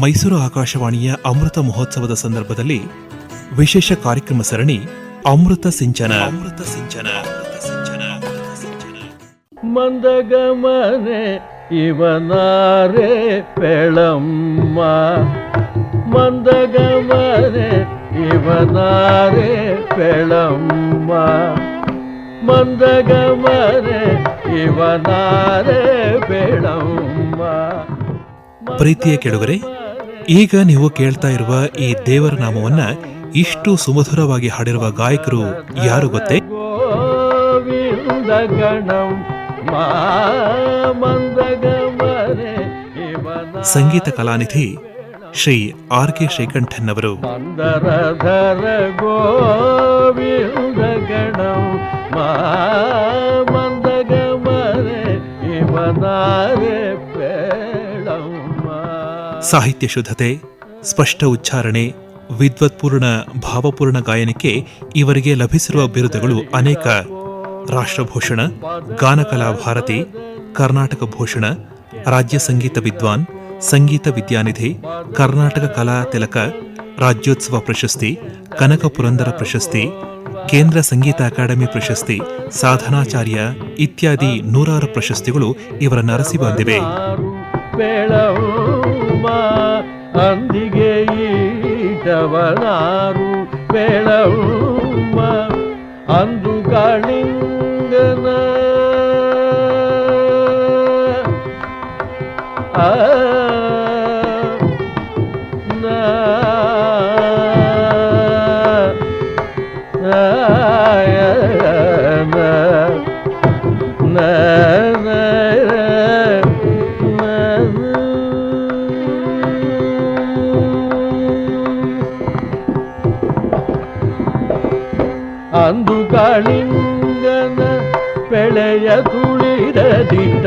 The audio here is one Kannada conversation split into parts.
ಮೈಸೂರು ಆಕಾಶವಾಣಿಯ ಅಮೃತ ಮಹೋತ್ಸವದ ಸಂದರ್ಭದಲ್ಲಿ ವಿಶೇಷ ಕಾರ್ಯಕ್ರಮ ಸರಣಿ ಅಮೃತ ಸಿಂಚನ. ಮಂದಗಮನೆ ಇವನಾರೆ ಪೆಳಮ್ಮ, ಮಂದಗಮನೆ ಇವನಾರೆ ಪೆಳಮ್ಮ, ಮಂದಗಮನೆ ಇವನಾರೆ ಪೆಳಮ್ಮ. ಪ್ರೀತಿಯ ಕೆಳಗರೆ, ಈಗ ನೀವು ಕೇಳ್ತಾ ಇರುವ ಈ ದೇವರ ನಾಮವನ್ನ ಇಷ್ಟು ಸುಮಧುರವಾಗಿ ಹಾಡಿರುವ ಗಾಯಕರು ಯಾರು ಗೊತ್ತೇ? ಸಂಗೀತ ಕಲಾನಿಧಿ ಶ್ರೀ ಆರ್.ಕೆ. ಶ್ರೀಕಂಠನ್ ಅವರು. ಸಾಹಿತ್ಯ ಶುದ್ಧತೆ, ಸ್ಪಷ್ಟ ಉಚ್ಚಾರಣೆ, ವಿದ್ವತ್ಪೂರ್ಣ ಭಾವಪೂರ್ಣ ಗಾಯನಕ್ಕೆ ಇವರಿಗೆ ಲಭಿಸಿರುವ ಬಿರುದುಗಳು ಅನೇಕ. ರಾಷ್ಟ್ರಭೂಷಣ, ಗಾನಕಲಾ ಭಾರತಿ, ಕರ್ನಾಟಕ ಭೂಷಣ, ರಾಜ್ಯ ಸಂಗೀತ ವಿದ್ವಾನ್, ಸಂಗೀತ ವಿದ್ಯಾನಿಧಿ, ಕರ್ನಾಟಕ ಕಲಾ ತಿಲಕ, ರಾಜ್ಯೋತ್ಸವ ಪ್ರಶಸ್ತಿ, ಕನಕ ಪುರಂದರ ಪ್ರಶಸ್ತಿ, ಕೇಂದ್ರ ಸಂಗೀತ ಅಕಾಡೆಮಿ ಪ್ರಶಸ್ತಿ, ಸಾಧನಾಚಾರ್ಯ ಇತ್ಯಾದಿ ನೂರಾರು ಪ್ರಶಸ್ತಿಗಳು ಇವರನ್ನು ಅರಸಿ ಬಂದಿವೆ. ಅಂದಿಗೆ ಈಟವನಾರು ಬೆಳಮ್ಮ, ಅಂದು ಕಾಳಿಂಗನ ಅಂದು ಕಾಳಿಂಗನ ಬೆಳೆಯ ತುಳಿರದಿಟ್ಟ,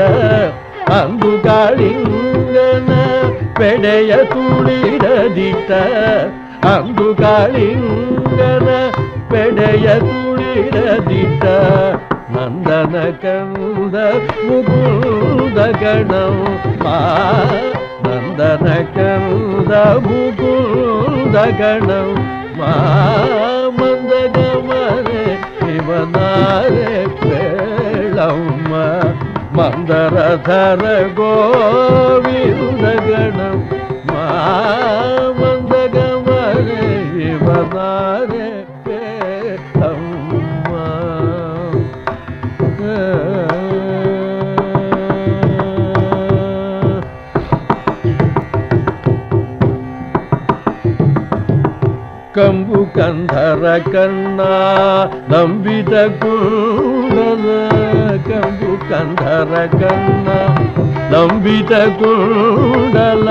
ಅಂದು ಕಾಳಿಂಗನ ಬೆಳೆಯ ತುಳಿರದಿಟ್ಟ, ಅಂದು ಕಾಳಿಂಗನ ಬೆಳೆಯ ತುಳಿರದಿಟ್ಟ, ನಂದನ ಕಂದ ಮುಕುಂದ ಗಣಮ್ಮ, ನಂದನ ಕಂದ ಮುಕುಂದ ಗಣಮ್ಮ, ಮಂದಗಮನೆ ಇವನಾರೆ ಪೇಳಮ್ಮ, ಮಂದರಧರ ಗೋವಿಂದ ಗಣಮ್ಮ, ಮಂದಗಮನೆ ಇವನಾರೆ ಪೇಳಮ್ಮ. ಕಂಬು ಕಂಧರ ಕರ್ಣ ನಂಬಿದ ಕುಂಡಲ, ಕಂಬು ಕಂಧರ ಕರ್ಣ ನಂಬಿದ ಕುಂಡಲ,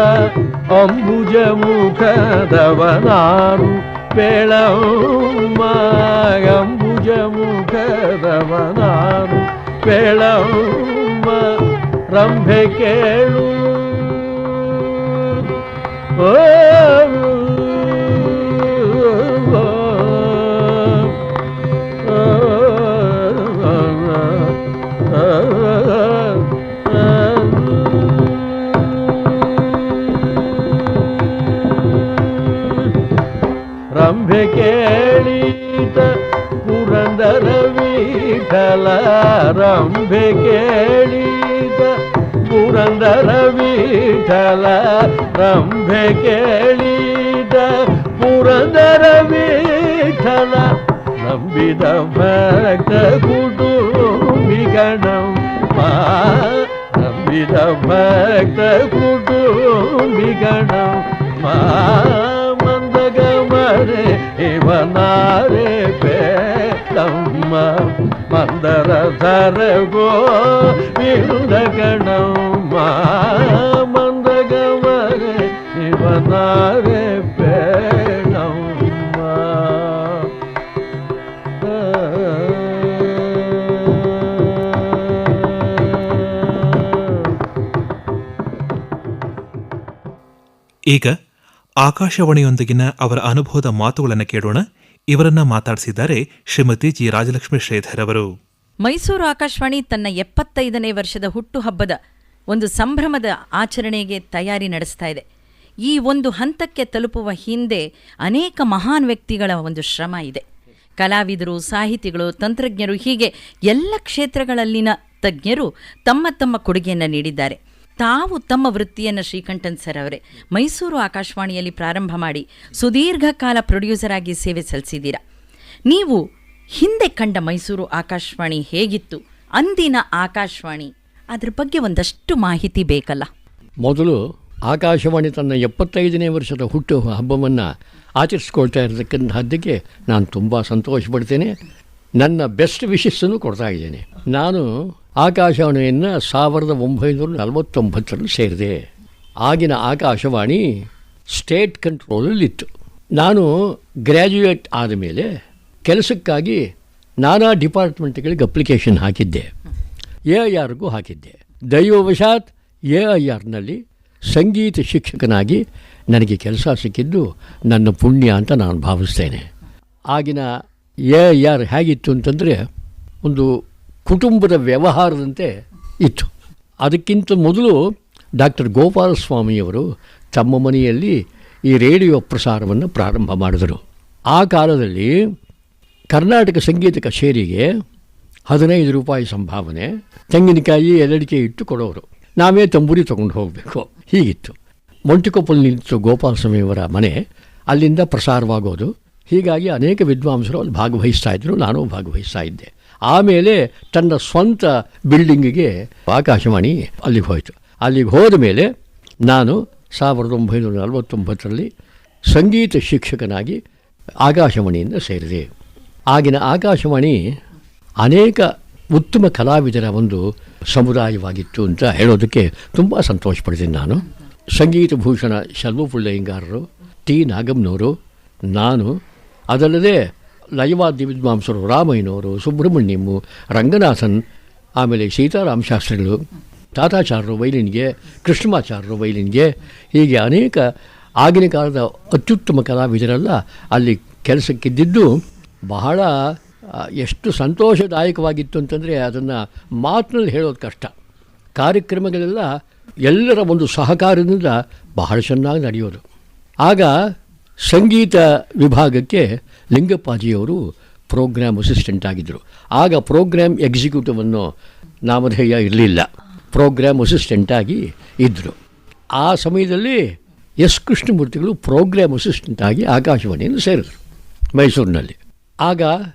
ಅಂಬುಜ ಮುಖದವನಾರು ಪೇಳಮ್ಮ, ಅಂಬುಜ ಮುಖದವನಾರು ಪೇಳಮ್ಮ, ರಂಭೆ ಕೇಳು ಓ ರಂಭೆ ಕೇಳಿದ ಪುರಂದರ ವಿಠಲ, ರಂಭೆ ಕೇಳಿದ ಪುರಂದರ ವಿಠಲ, ರಂಭೆ ಕೇಳಿದ ಪುರಂದರ ವಿಠಲ, ನಂಬಿದ ಭಕ್ತ ಕುಟುಂಬಿಗಣಮ್ಮ, ನಂಬಿದ ಭಕ್ತ ಕುಟುಂಬಿಗಣಮ್ಮ, ಮಂದಗಮನೆ ಇವನಾರೆ ಪೇಳಮ್ಮ, ಮಂದರಧರ ಗೋವಿಂದ ಗಣಮ್ಮ, ಮಂದಗಮನೆ ಇವನಾರೆ ಪೇಳಮ್ಮ. ಈಗ ಆಕಾಶವಾಣಿಯೊಂದಿಗಿನ ಅವರ ಅನುಭವದ ಮಾತುಗಳನ್ನು ಕೇಳೋಣ. ಇವರನ್ನ ಮಾತಾಡಿಸಿದ್ದಾರೆ ಶ್ರೀಮತಿ ಜಿ ರಾಜಲಕ್ಷ್ಮಿ ಶ್ರೀಧರ್ ಅವರು. ಮೈಸೂರು ಆಕಾಶವಾಣಿ ತನ್ನ 75ನೇ ವರ್ಷದ ಹುಟ್ಟುಹಬ್ಬದ ಒಂದು ಸಂಭ್ರಮದ ಆಚರಣೆಗೆ ತಯಾರಿ ನಡೆಸ್ತಾ ಇದೆ. ಈ ಒಂದು ಹಂತಕ್ಕೆ ತಲುಪುವ ಹಿಂದೆ ಅನೇಕ ಮಹಾನ್ ವ್ಯಕ್ತಿಗಳ ಒಂದು ಶ್ರಮ ಇದೆ. ಕಲಾವಿದರು, ಸಾಹಿತಿಗಳು, ತಂತ್ರಜ್ಞರು, ಹೀಗೆ ಎಲ್ಲ ಕ್ಷೇತ್ರಗಳಲ್ಲಿನ ತಜ್ಞರು ತಮ್ಮ ತಮ್ಮ ಕೊಡುಗೆಯನ್ನು ನೀಡಿದ್ದಾರೆ. ತಾವು ತಮ್ಮ ವೃತ್ತಿಯನ್ನು ಶ್ರೀಕಂಠನ್ ಸರ್ ಅವರೇ ಮೈಸೂರು ಆಕಾಶವಾಣಿಯಲ್ಲಿ ಪ್ರಾರಂಭ ಮಾಡಿ ಸುದೀರ್ಘ ಕಾಲ ಪ್ರೊಡ್ಯೂಸರ್ ಆಗಿ ಸೇವೆ ಸಲ್ಲಿಸಿದ್ದೀರಾ. ನೀವು ಹಿಂದೆ ಕಂಡ ಮೈಸೂರು ಆಕಾಶವಾಣಿ ಹೇಗಿತ್ತು, ಅಂದಿನ ಆಕಾಶವಾಣಿ, ಅದ್ರ ಬಗ್ಗೆ ಒಂದಷ್ಟು ಮಾಹಿತಿ ಬೇಕಲ್ಲ? ಮೊದಲು ಆಕಾಶವಾಣಿ ತನ್ನ 75ನೇ ವರ್ಷದ ಹುಟ್ಟು ಹಬ್ಬವನ್ನು ಆಚರಿಸ್ಕೊಳ್ತಾ ಇರತಕ್ಕಂಥದ್ದಕ್ಕೆ ನಾನು ತುಂಬ ಸಂತೋಷ ಪಡ್ತೇನೆ. ನನ್ನ ಬೆಸ್ಟ್ ವಿಶಸ್ಸನ್ನು ಕೊಡ್ತಾ ಇದ್ದೇನೆ. ನಾನು ಆಕಾಶವಾಣಿಯನ್ನು 1949ರಲ್ಲಿ ಸೇರಿದೆ. ಆಗಿನ ಆಕಾಶವಾಣಿ ಸ್ಟೇಟ್ ಕಂಟ್ರೋಲಲ್ಲಿತ್ತು. ನಾನು ಗ್ರ್ಯಾಜುಯೇಟ್ ಆದಮೇಲೆ ಕೆಲಸಕ್ಕಾಗಿ ನಾನಾ ಡಿಪಾರ್ಟ್ಮೆಂಟ್ಗಳಿಗೆ ಅಪ್ಲಿಕೇಶನ್ ಹಾಕಿದ್ದೆ. AIRಗೂ ಹಾಕಿದ್ದೆ. ದೈವವಶಾತ್ AIRನಲ್ಲಿ ಸಂಗೀತ ಶಿಕ್ಷಕನಾಗಿ ನನಗೆ ಕೆಲಸ ಸಿಕ್ಕಿದ್ದು ನನ್ನ ಪುಣ್ಯ ಅಂತ ನಾನು ಭಾವಿಸ್ತೇನೆ. ಆಗಿನ AIR ಹೇಗಿತ್ತು ಅಂತಂದರೆ ಒಂದು ಕುಟುಂಬದ ವ್ಯವಹಾರದಂತೆ ಇತ್ತು. ಅದಕ್ಕಿಂತ ಮೊದಲು ಡಾಕ್ಟರ್ ಗೋಪಾಲಸ್ವಾಮಿಯವರು ತಮ್ಮ ಮನೆಯಲ್ಲಿ ಈ ರೇಡಿಯೋ ಪ್ರಸಾರವನ್ನು ಪ್ರಾರಂಭ ಮಾಡಿದರು. ಆ ಕಾಲದಲ್ಲಿ ಕರ್ನಾಟಕ ಸಂಗೀತ ಕಚೇರಿಗೆ 15 ರೂಪಾಯಿ ಸಂಭಾವನೆ, ತೆಂಗಿನಕಾಯಿ ಎಲ್ಲಡಿಕೆ ಇಟ್ಟು ಕೊಡೋರು. ನಾವೇ ತಂಬೂರಿ ತೊಗೊಂಡು ಹೋಗಬೇಕು. ಹೀಗಿತ್ತು. ಮೊಂಟಿಕೊಪ್ಪಲ್ಲಿ ನಿಂತು ಗೋಪಾಲಸ್ವಾಮಿಯವರ ಮನೆ, ಅಲ್ಲಿಂದ ಪ್ರಸಾರವಾಗೋದು. ಹೀಗಾಗಿ ಅನೇಕ ವಿದ್ವಾಂಸರು ಅಲ್ಲಿ ಭಾಗವಹಿಸ್ತಾ ಇದ್ದರು, ನಾನು ಭಾಗವಹಿಸ್ತಾ ಇದ್ದೆ. ಆಮೇಲೆ ತನ್ನ ಸ್ವಂತ ಬಿಲ್ಡಿಂಗಿಗೆ ಆಕಾಶವಾಣಿ ಅಲ್ಲಿಗೆ ಹೋಯಿತು. ಅಲ್ಲಿಗೆ ಹೋದ ಮೇಲೆ ನಾನು 1949ರಲ್ಲಿ ಸಂಗೀತ ಶಿಕ್ಷಕನಾಗಿ ಆಕಾಶವಾಣಿಯಿಂದ ಸೇರಿದೆ. ಆಗಿನ ಆಕಾಶವಾಣಿ ಅನೇಕ ಉತ್ತಮ ಕಲಾವಿದರ ಒಂದು ಸಮುದಾಯವಾಗಿತ್ತು ಅಂತ ಹೇಳೋದಕ್ಕೆ ತುಂಬ ಸಂತೋಷ ಪಡ್ತೀನಿ ನಾನು. ಸಂಗೀತ ಭೂಷಣ ಶಲ್ವಪುಳ್ಳಯ್ಯಂಗಾರರು, ಟಿ ನಾಗಮ್ಮನವರು, ನಾನು, ಅದಲ್ಲದೆ ಲಯವಾದ್ಯ ವಿದ್ವಾಂಸರು ರಾಮಯ್ಯನವರು, ಸುಬ್ರಹ್ಮಣ್ಯಮ್ಮು, ರಂಗನಾಥನ್, ಆಮೇಲೆ ಸೀತಾರಾಮ ಶಾಸ್ತ್ರಿಗಳು, ತಾತಾಚಾರ್ಯರು ವೈಲಿನ್ಗೆ, ಕೃಷ್ಣಮಾಚಾರ್ಯರು ವೈಲಿನ್ಗೆ, ಹೀಗೆ ಅನೇಕ ಆಗಿನ ಕಾಲದ ಅತ್ಯುತ್ತಮ ಕಲಾವಿದರೆಲ್ಲ ಅಲ್ಲಿ ಕೆಲಸಕ್ಕಿದ್ದಿದ್ದು ಬಹಳ ಎಷ್ಟು ಸಂತೋಷದಾಯಕವಾಗಿತ್ತು ಅಂತಂದರೆ ಅದನ್ನು ಮಾತಿನಲ್ಲಿ ಹೇಳೋದು ಕಷ್ಟ. ಕಾರ್ಯಕ್ರಮಗಳೆಲ್ಲ ಎಲ್ಲರ ಒಂದು ಸಹಕಾರದಿಂದ ಬಹಳ ಚೆನ್ನಾಗಿ ನಡೆಯೋದು. ಆಗ ಸಂಗೀತ ವಿಭಾಗಕ್ಕೆ ಲಿಂಗಪ್ಪಾಜಿಯವರು ಪ್ರೋಗ್ರಾಮ್ ಅಸಿಸ್ಟೆಂಟ್ ಆಗಿದ್ದರು. ಆಗ ಪ್ರೋಗ್ರಾಮ್ ಎಕ್ಸಿಕ್ಯೂಟಿವ್ ಅನ್ನೋ ನಾಮಧೇಯ ಇರಲಿಲ್ಲ, ಪ್ರೋಗ್ರಾಮ್ ಅಸಿಸ್ಟೆಂಟಾಗಿ ಇದ್ದರು. ಆ ಸಮಯದಲ್ಲಿ ಎಸ್ ಕೃಷ್ಣಮೂರ್ತಿಗಳು ಪ್ರೋಗ್ರಾಮ್ ಅಸಿಸ್ಟೆಂಟಾಗಿ ಆಕಾಶವಾಣಿಯನ್ನು ಸೇರಿದರು ಮೈಸೂರಿನಲ್ಲಿ. ಆಗ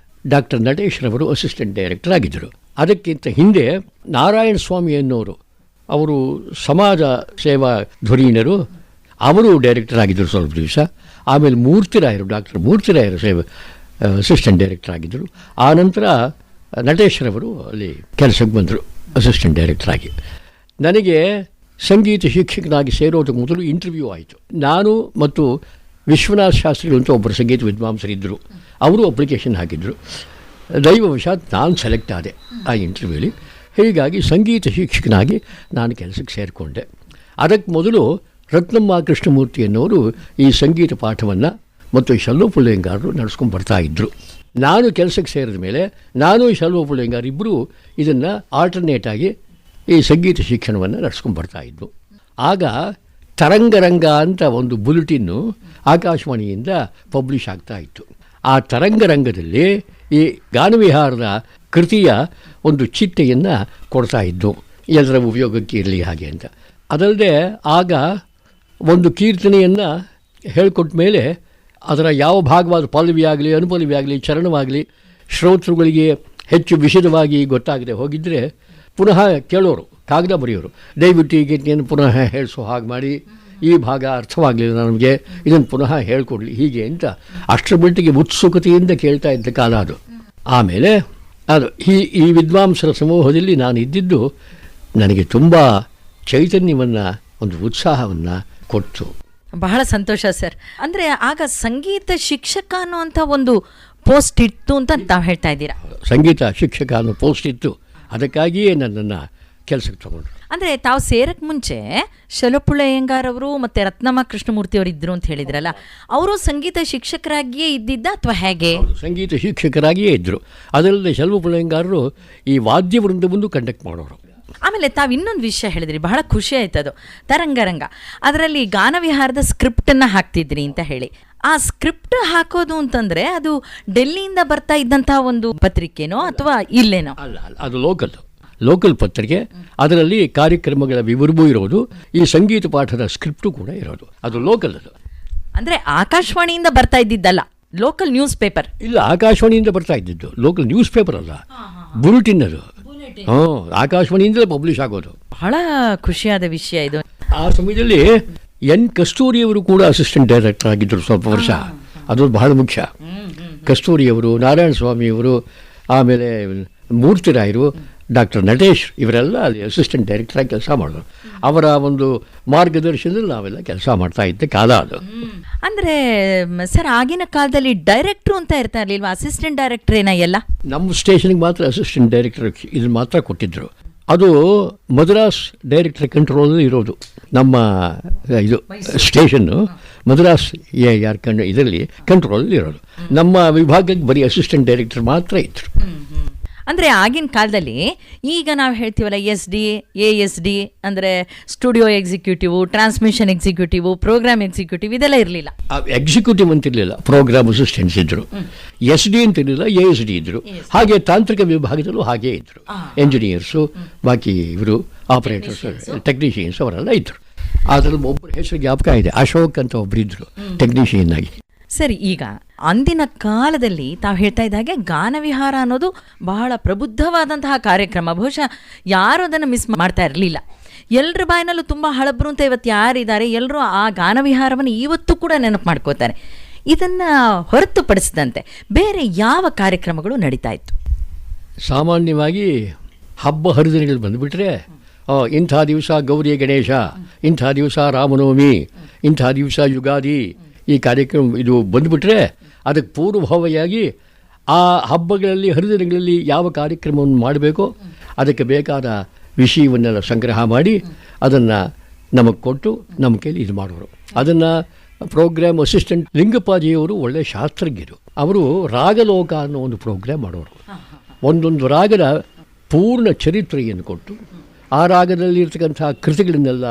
ಡಾಕ್ಟರ್ ನಟೇಶ್ರವರು ಅಸಿಸ್ಟೆಂಟ್ ಡೈರೆಕ್ಟರ್ ಆಗಿದ್ದರು. ಅದಕ್ಕಿಂತ ಹಿಂದೆ ನಾರಾಯಣ ಸ್ವಾಮಿ ಅನ್ನೋರು, ಅವರು ಸಮಾಜ ಸೇವಾ ಧುರೀಣರು, ಅವರು ಡೈರೆಕ್ಟರ್ ಆಗಿದ್ದರು ಸ್ವಲ್ಪ ದಿವಸ. ಆಮೇಲೆ ಮೂರ್ತಿರಾಯರು, ಡಾಕ್ಟರ್ ಮೂರ್ತಿರಾಯರು ಅಸಿಸ್ಟೆಂಟ್ ಡೈರೆಕ್ಟರ್ ಆಗಿದ್ದರು. ಆನಂತರ ನಟೇಶ್ರವರು ಅಲ್ಲಿ ಕೆಲಸಕ್ಕೆ ಬಂದರು ಅಸಿಸ್ಟೆಂಟ್ ಡೈರೆಕ್ಟರ್ ಆಗಿ. ನನಗೆ ಸಂಗೀತ ಶಿಕ್ಷಕನಾಗಿ ಸೇರೋದಕ್ಕೆ ಮೊದಲು ಇಂಟರ್ವ್ಯೂ ಆಯಿತು. ನಾನು ಮತ್ತು ವಿಶ್ವನಾಥ್ ಶಾಸ್ತ್ರಿಗಳು ಅಂತ ಒಬ್ಬರು ಸಂಗೀತ ವಿದ್ವಾಂಸರಿದ್ದರು, ಅವರು ಅಪ್ಲಿಕೇಶನ್ ಹಾಕಿದ್ದರು. ದೈವವಶಾತ್ ನಾನು ಸೆಲೆಕ್ಟ್ ಆದೆ ಆ ಇಂಟರ್ವ್ಯೂಲಿ. ಹೀಗಾಗಿ ಸಂಗೀತ ಶಿಕ್ಷಕನಾಗಿ ನಾನು ಕೆಲಸಕ್ಕೆ ಸೇರಿಕೊಂಡೆ. ಅದಕ್ಕೆ ಮೊದಲು ರತ್ನಮ್ಮ ಕೃಷ್ಣಮೂರ್ತಿ ಅನ್ನೋರು ಈ ಸಂಗೀತ ಪಾಠವನ್ನು ಮತ್ತು ಶಲ್ವಪುಳ್ಳಯ್ಯಂಗಾರರು ನಡೆಸ್ಕೊಂಡು ಬರ್ತಾಯಿದ್ರು. ನಾನು ಕೆಲಸಕ್ಕೆ ಸೇರಿದ ಮೇಲೆ ನಾನು ಶಲ್ವಪುಳ್ಳಯ್ಯಂಗಾರ್ ಇಬ್ಬರು ಇದನ್ನು ಆಲ್ಟರ್ನೇಟಾಗಿ ಈ ಸಂಗೀತ ಶಿಕ್ಷಣವನ್ನು ನಡೆಸ್ಕೊಂಡು ಬರ್ತಾಯಿದ್ವು. ಆಗ ತರಂಗರಂಗ ಅಂತ ಒಂದು ಬುಲೆಟಿನ್ನು ಆಕಾಶವಾಣಿಯಿಂದ ಪಬ್ಲಿಷ್ ಆಗ್ತಾ ಇತ್ತು. ಆ ತರಂಗರಂಗದಲ್ಲಿ ಈ ಗಾನವಿಹಾರದ ಕೃತಿಯ ಒಂದು ಚಿಟ್ಟೆಯನ್ನು ಕೊಡ್ತಾ ಇದ್ದು, ಎಲ್ಲರ ಉಪಯೋಗಕ್ಕೆ ಇರಲಿ ಹಾಗೆ ಅಂತ. ಅದಲ್ಲದೆ ಆಗ ಒಂದು ಕೀರ್ತನೆಯನ್ನು ಹೇಳಿಕೊಟ್ಟ ಮೇಲೆ ಅದರ ಯಾವ ಭಾಗವಾದ ಪಲ್ಲವಿ ಆಗಲಿ, ಅನುಪಲ್ಲವಿ ಆಗಲಿ, ಚರಣವಾಗಲಿ ಶ್ರೋತೃಗಳಿಗೆ ಹೆಚ್ಚು ವಿಶದವಾಗಿ ಗೊತ್ತಾಗದೆ ಹೋಗಿದ್ದರೆ ಪುನಃ ಕೇಳೋರು, ಕಾಗದ ಬರೆಯೋರು, ದಯವಿಟ್ಟು ಈ ಗೀತೆಯನ್ನು ಪುನಃ ಹೇಳಿಸೋ ಹಾಗೆ ಮಾಡಿ, ಈ ಭಾಗ ಅರ್ಥವಾಗಲಿಲ್ಲ ನಮಗೆ, ಇದನ್ನು ಪುನಃ ಹೇಳಿಕೊಡ್ಲಿ ಹೀಗೆ ಅಂತ ಅಷ್ಟರ ಮಟ್ಟಿಗೆ ಉತ್ಸುಕತೆಯಿಂದ ಕೇಳ್ತಾ ಇದ್ದ ಕಾಲ ಅದು. ಆಮೇಲೆ ಅದು ಈ ವಿದ್ವಾಂಸರ ಸಮೂಹದಲ್ಲಿ ನಾನು ಇದ್ದಿದ್ದು ನನಗೆ ತುಂಬ ಚೈತನ್ಯವನ್ನು, ಒಂದು ಉತ್ಸಾಹವನ್ನು ಕೊಟ್ಟು. ಬಹಳ ಸಂತೋಷ ಸರ್. ಅಂದರೆ ಆಗ ಸಂಗೀತ ಶಿಕ್ಷಕ ಅನ್ನುವಂಥ ಒಂದು ಪೋಸ್ಟ್ ಇತ್ತು ಅಂತ ತಾವು ಹೇಳ್ತಾ ಇದ್ದೀರಾ? ಸಂಗೀತ ಶಿಕ್ಷಕ ಅನ್ನೋ ಪೋಸ್ಟ್ ಇತ್ತು, ಅದಕ್ಕಾಗಿಯೇ ನನ್ನನ್ನು ಕೆಲಸಕ್ಕೆ ತಗೊಂಡ್ರು. ಅಂದರೆ ತಾವು ಸೇರಕ್ಕೆ ಮುಂಚೆ ಶಲ್ವಪುಳ್ಳಯ್ಯಂಗಾರ್ ಅವರು ಮತ್ತು ರತ್ನಮ್ಮ ಕೃಷ್ಣಮೂರ್ತಿ ಅವರು ಇದ್ದರು ಅಂತ ಹೇಳಿದ್ರಲ್ಲ, ಅವರು ಸಂಗೀತ ಶಿಕ್ಷಕರಾಗಿಯೇ ಇದ್ದಿದ್ದ ಅಥವಾ ಹೇಗೆ? ಸಂಗೀತ ಶಿಕ್ಷಕರಾಗಿಯೇ ಇದ್ದರು. ಅದಲ್ಲದೆ ಶಲ್ವಪುಳ್ಳಯ್ಯಂಗಾರರು ಈ ವಾದ್ಯವೃಂದವನ್ನು ಕಂಡಕ್ಟ್ ಮಾಡೋರು. ಆಮೇಲೆ ತಾವು ಇನ್ನೊಂದು ವಿಷಯ ಹೇಳಿದ್ರಿ, ಬಹಳ ಖುಷಿ ಆಯ್ತು ಅದು, ತರಂಗರಂಗ. ಅದರಲ್ಲಿ ಗಾನವಿಹಾರದ ಸ್ಕ್ರಿಪ್ಟನ್ನು ಹಾಕ್ತಿದ್ರಿ ಅಂತ ಹೇಳಿ. ಆ ಸ್ಕ್ರಿಪ್ಟ್ ಹಾಕೋದು ಅಂತಂದರೆ ಅದು ಡೆಲ್ಲಿಯಿಂದ ಬರ್ತಾ ಇದ್ದಂತಹ ಒಂದು ಪತ್ರಿಕೆನೋ ಅಥವಾ ಇಲ್ಲೇನೋ? ಅಲ್ಲ, ಅದು ಲೋಕಲ್ ಪತ್ರಿಕೆ. ಅದರಲ್ಲಿ ಕಾರ್ಯಕ್ರಮಗಳ ವಿವರವೂ ಇರೋದು, ಈ ಸಂಗೀತ ಪಾಠದ ಸ್ಕ್ರಿಪ್ಟು ಕೂಡ ಇರೋದು. ಅದು ಲೋಕಲ್. ಅದು ಅಂದರೆ ಆಕಾಶವಾಣಿಯಿಂದ ಬರ್ತಾ ಇದ್ದಿದ್ದಲ್ಲ, ಲೋಕಲ್ ನ್ಯೂಸ್ ಪೇಪರ್. ಇಲ್ಲ, ಆಕಾಶವಾಣಿಯಿಂದ ಬರ್ತಾ ಇದ್ದಿದ್ದು. ಲೋಕಲ್ ನ್ಯೂಸ್ ಪೇಪರ್ ಅಲ್ಲ, ಬುಲೆಟಿನ್ ಅದು. ಆಕಾಶವಾಣಿಯಿಂದಲೇ ಪಬ್ಲಿಷ್ ಆಗೋದು. ಬಹಳ ಖುಷಿಯಾದ ವಿಷಯ ಇದು. ಆ ಸಮಯದಲ್ಲಿ ಎನ್ ಕಸ್ತೂರಿಯವರು ಕೂಡ ಅಸಿಸ್ಟೆಂಟ್ ಡೈರೆಕ್ಟರ್ ಆಗಿದ್ದರು ಸ್ವಲ್ಪ ವರ್ಷ. ಅದು ಬಹಳ ಮುಖ್ಯ. ಕಸ್ತೂರಿಯವರು, ನಾರಾಯಣ ಸ್ವಾಮಿಯವರು, ಆಮೇಲೆ ಮೂರ್ತಿರಾಯರು, ಡಾಕ್ಟರ್ ನಟೇಶ್, ಇವರೆಲ್ಲ ಅಲ್ಲಿ ಅಸಿಸ್ಟೆಂಟ್ ಡೈರೆಕ್ಟರಾಗಿ ಕೆಲಸ ಮಾಡಿದ್ರು. ಅವರ ಒಂದು ಮಾರ್ಗದರ್ಶನದಲ್ಲಿ ನಾವೆಲ್ಲ ಕೆಲಸ ಮಾಡ್ತಾ ಇದ್ದ ಕಾಲ ಅದು. ಅಂದರೆ ಸರ್, ಆಗಿನ ಕಾಲದಲ್ಲಿ ಡೈರೆಕ್ಟ್ರು ಅಂತ ಇರ್ತಾ ಇರಲಿಲ್ವಾ? ಅಸಿಸ್ಟೆಂಟ್ ಡೈರೆಕ್ಟರ್ ಎಲ್ಲ ನಮ್ಮ ಸ್ಟೇಷನ್ಗೆ ಮಾತ್ರ ಅಸಿಸ್ಟೆಂಟ್ ಡೈರೆಕ್ಟರ್ ಇದನ್ನು ಮಾತ್ರ ಕೊಟ್ಟಿದ್ದರು. ಅದು ಮದ್ರಾಸ್ ಡೈರೆಕ್ಟರ್ ಕಂಟ್ರೋಲಲ್ಲಿ ಇರೋದು. ನಮ್ಮ ಇದು ಸ್ಟೇಷನ್ನು ಮದ್ರಾಸ್ AR ಇದರಲ್ಲಿ ಕಂಟ್ರೋಲಲ್ಲಿ ಇರೋದು. ನಮ್ಮ ವಿಭಾಗಕ್ಕೆ ಬರೀ ಅಸಿಸ್ಟೆಂಟ್ ಡೈರೆಕ್ಟರ್ ಮಾತ್ರ ಇದ್ದರು. ಅಂದರೆ ಆಗಿನ ಕಾಲದಲ್ಲಿ ಈಗ ನಾವು ಹೇಳ್ತೀವಲ್ಲ SD, ASD ಅಂದರೆ studio executive, transmission executive, program executive, ಇದೆಲ್ಲ ಇರಲಿಲ್ಲ. ಎಕ್ಸಿಕ್ಯೂಟಿವ್ ಅಂತಿರಲಿಲ್ಲ, ಪ್ರೋಗ್ರಾಮ್ ಅಸಿಸ್ಟೆಂಟ್ಸ್ ಇದ್ದರು. SD ಅಂತಿರಲಿಲ್ಲ, ASD ಇದ್ದರು. ಹಾಗೆ ತಾಂತ್ರಿಕ ವಿಭಾಗದಲ್ಲೂ ಹಾಗೇ ಇದ್ದರು. ಎಂಜಿನಿಯರ್ಸು, ಬಾಕಿ ಇವರು ಆಪರೇಟರ್ಸ್, ಟೆಕ್ನಿಷಿಯನ್ಸ್ ಅವರೆಲ್ಲ ಇದ್ದರು. ಅದರಲ್ಲಿ ಒಬ್ಬರು ಹೆಸರು ಜ್ಞಾಪಕ ಇದೆ, ಅಶೋಕ್ ಅಂತ ಒಬ್ಬರು ಇದ್ದರು ಟೆಕ್ನಿಷಿಯನ್ ಆಗಿ. ಸರಿ, ಈಗ ಅಂದಿನ ಕಾಲದಲ್ಲಿ ತಾವು ಹೇಳ್ತಾ ಇದ್ದ ಹಾಗೆ ಗಾನವಿಹಾರ ಅನ್ನೋದು ಬಹಳ ಪ್ರಬುದ್ಧವಾದಂತಹ ಕಾರ್ಯಕ್ರಮ. ಬಹುಶಃ ಯಾರು ಅದನ್ನು ಮಿಸ್ ಮಾಡ್ತಾ ಇರಲಿಲ್ಲ. ಎಲ್ಲರ ಬಾಯಿನಲ್ಲೂ ತುಂಬ ಹಳಬ್ರು ಅಂತ ಇವತ್ತು ಯಾರಿದ್ದಾರೆ, ಎಲ್ಲರೂ ಆ ಗಾನವಿಹಾರವನ್ನು ಇವತ್ತು ಕೂಡ ನೆನಪು ಮಾಡ್ಕೋತಾರೆ. ಇದನ್ನು ಹೊರತುಪಡಿಸಿದಂತೆ ಬೇರೆ ಯಾವ ಕಾರ್ಯಕ್ರಮಗಳು ನಡೀತಾ ಇತ್ತು? ಸಾಮಾನ್ಯವಾಗಿ ಹಬ್ಬ ಹರಿದಿನಗಳು ಬಂದುಬಿಟ್ರೆ, ಇಂಥ ದಿವಸ ಗೌರಿ ಗಣೇಶ, ಇಂಥ ದಿವಸ ರಾಮನವಮಿ, ಇಂಥ ದಿವಸ ಯುಗಾದಿ, ಈ ಕಾರ್ಯಕ್ರಮ ಇದು ಬಂದುಬಿಟ್ರೆ ಅದಕ್ಕೆ ಪೂರ್ವಭಾವಿಯಾಗಿ ಆ ಹಬ್ಬಗಳಲ್ಲಿ ಹರಿದಿನಗಳಲ್ಲಿ ಯಾವ ಕಾರ್ಯಕ್ರಮವನ್ನು ಮಾಡಬೇಕೋ ಅದಕ್ಕೆ ಬೇಕಾದ ವಿಷಯವನ್ನೆಲ್ಲ ಸಂಗ್ರಹ ಮಾಡಿ ಅದನ್ನು ನಮಗೆ ಕೊಟ್ಟು ನಮ್ಮ ಕೈಲಿ ಇದು ಮಾಡೋರು. ಅದನ್ನು ಪ್ರೋಗ್ರಾಮ್ ಅಸಿಸ್ಟೆಂಟ್ ಲಿಂಗಪ್ಪಾಜಿಯವರು ಒಳ್ಳೆಯ ಶಾಸ್ತ್ರಜ್ಞರು. ಅವರು ರಾಗಲೋಕ ಅನ್ನೋ ಒಂದು ಪ್ರೋಗ್ರಾಮ್ ಮಾಡೋರು. ಒಂದೊಂದು ರಾಗದ ಪೂರ್ಣ ಚರಿತ್ರೆಯನ್ನು ಕೊಟ್ಟು ಆ ರಾಗದಲ್ಲಿ ಇರ್ತಕ್ಕಂಥ ಕೃತಿಗಳನ್ನೆಲ್ಲ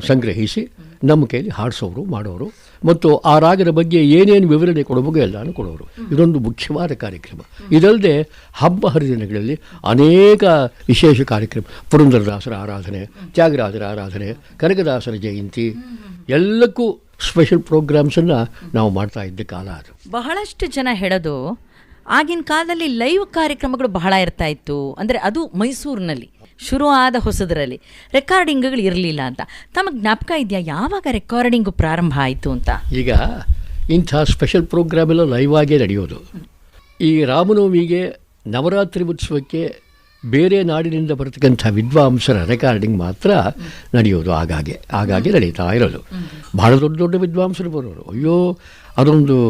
ಸಂಗ್ರಹಿಸಿ ನಮ್ಮ ಕೈಲಿ ಹಾಡಿಸೋರು, ಮಾಡೋರು. ಮತ್ತು ಆ ರಾಗದ ಬಗ್ಗೆ ಏನೇನು ವಿವರಣೆ ಕೊಡಬೇಕು ಎಲ್ಲನೂ ಕೊಡೋರು. ಇದೊಂದು ಮುಖ್ಯವಾದ ಕಾರ್ಯಕ್ರಮ. ಇದಲ್ಲದೆ ಹಬ್ಬ ಹರಿದಿನಗಳಲ್ಲಿ ಅನೇಕ ವಿಶೇಷ ಕಾರ್ಯಕ್ರಮ, ಪುರಂದರದಾಸರ ಆರಾಧನೆ, ತ್ಯಾಗರಾಜರ ಆರಾಧನೆ, ಕನಕದಾಸರ ಜಯಂತಿ, ಎಲ್ಲಕ್ಕೂ ಸ್ಪೆಷಲ್ ಪ್ರೋಗ್ರಾಮ್ಸನ್ನು ನಾವು ಮಾಡ್ತಾ ಇದ್ದ ಕಾಲ ಅದು. ಬಹಳಷ್ಟು ಜನ ಹೇಳೋದು ಆಗಿನ ಕಾಲದಲ್ಲಿ ಲೈವ್ ಕಾರ್ಯಕ್ರಮಗಳು ಬಹಳ ಇರ್ತಾ ಇತ್ತು. ಅಂದರೆ ಅದು ಮೈಸೂರಿನಲ್ಲಿ ಶುರು ಆದ ಹೊಸದರಲ್ಲಿ ರೆಕಾರ್ಡಿಂಗ್ಗಳು ಇರಲಿಲ್ಲ ಅಂತ. ತಮಗೆ ಜ್ಞಾಪಕ ಇದೆಯಾ ಯಾವಾಗ ರೆಕಾರ್ಡಿಂಗು ಪ್ರಾರಂಭ ಆಯಿತು ಅಂತ? ಈಗ ಇಂಥ ಸ್ಪೆಷಲ್ ಪ್ರೋಗ್ರಾಮ್ ಎಲ್ಲ ಲೈವ್ ಆಗೇ ನಡೆಯೋದು. ಈ ರಾಮನವಮಿಗೆ, ನವರಾತ್ರಿ ಉತ್ಸವಕ್ಕೆ ಬೇರೆ ನಾಡಿನಿಂದ ಬರ್ತಕ್ಕಂಥ ವಿದ್ವಾಂಸರ ರೆಕಾರ್ಡಿಂಗ್ ಮಾತ್ರ ನಡೆಯೋದು. ಆಗಾಗೆ ನಡೀತಾ ಇರೋದು. ಭಾಳ ದೊಡ್ಡ ದೊಡ್ಡ ವಿದ್ವಾಂಸರು ಬರೋರು. ಅಯ್ಯೋ, ಅದೊಂದು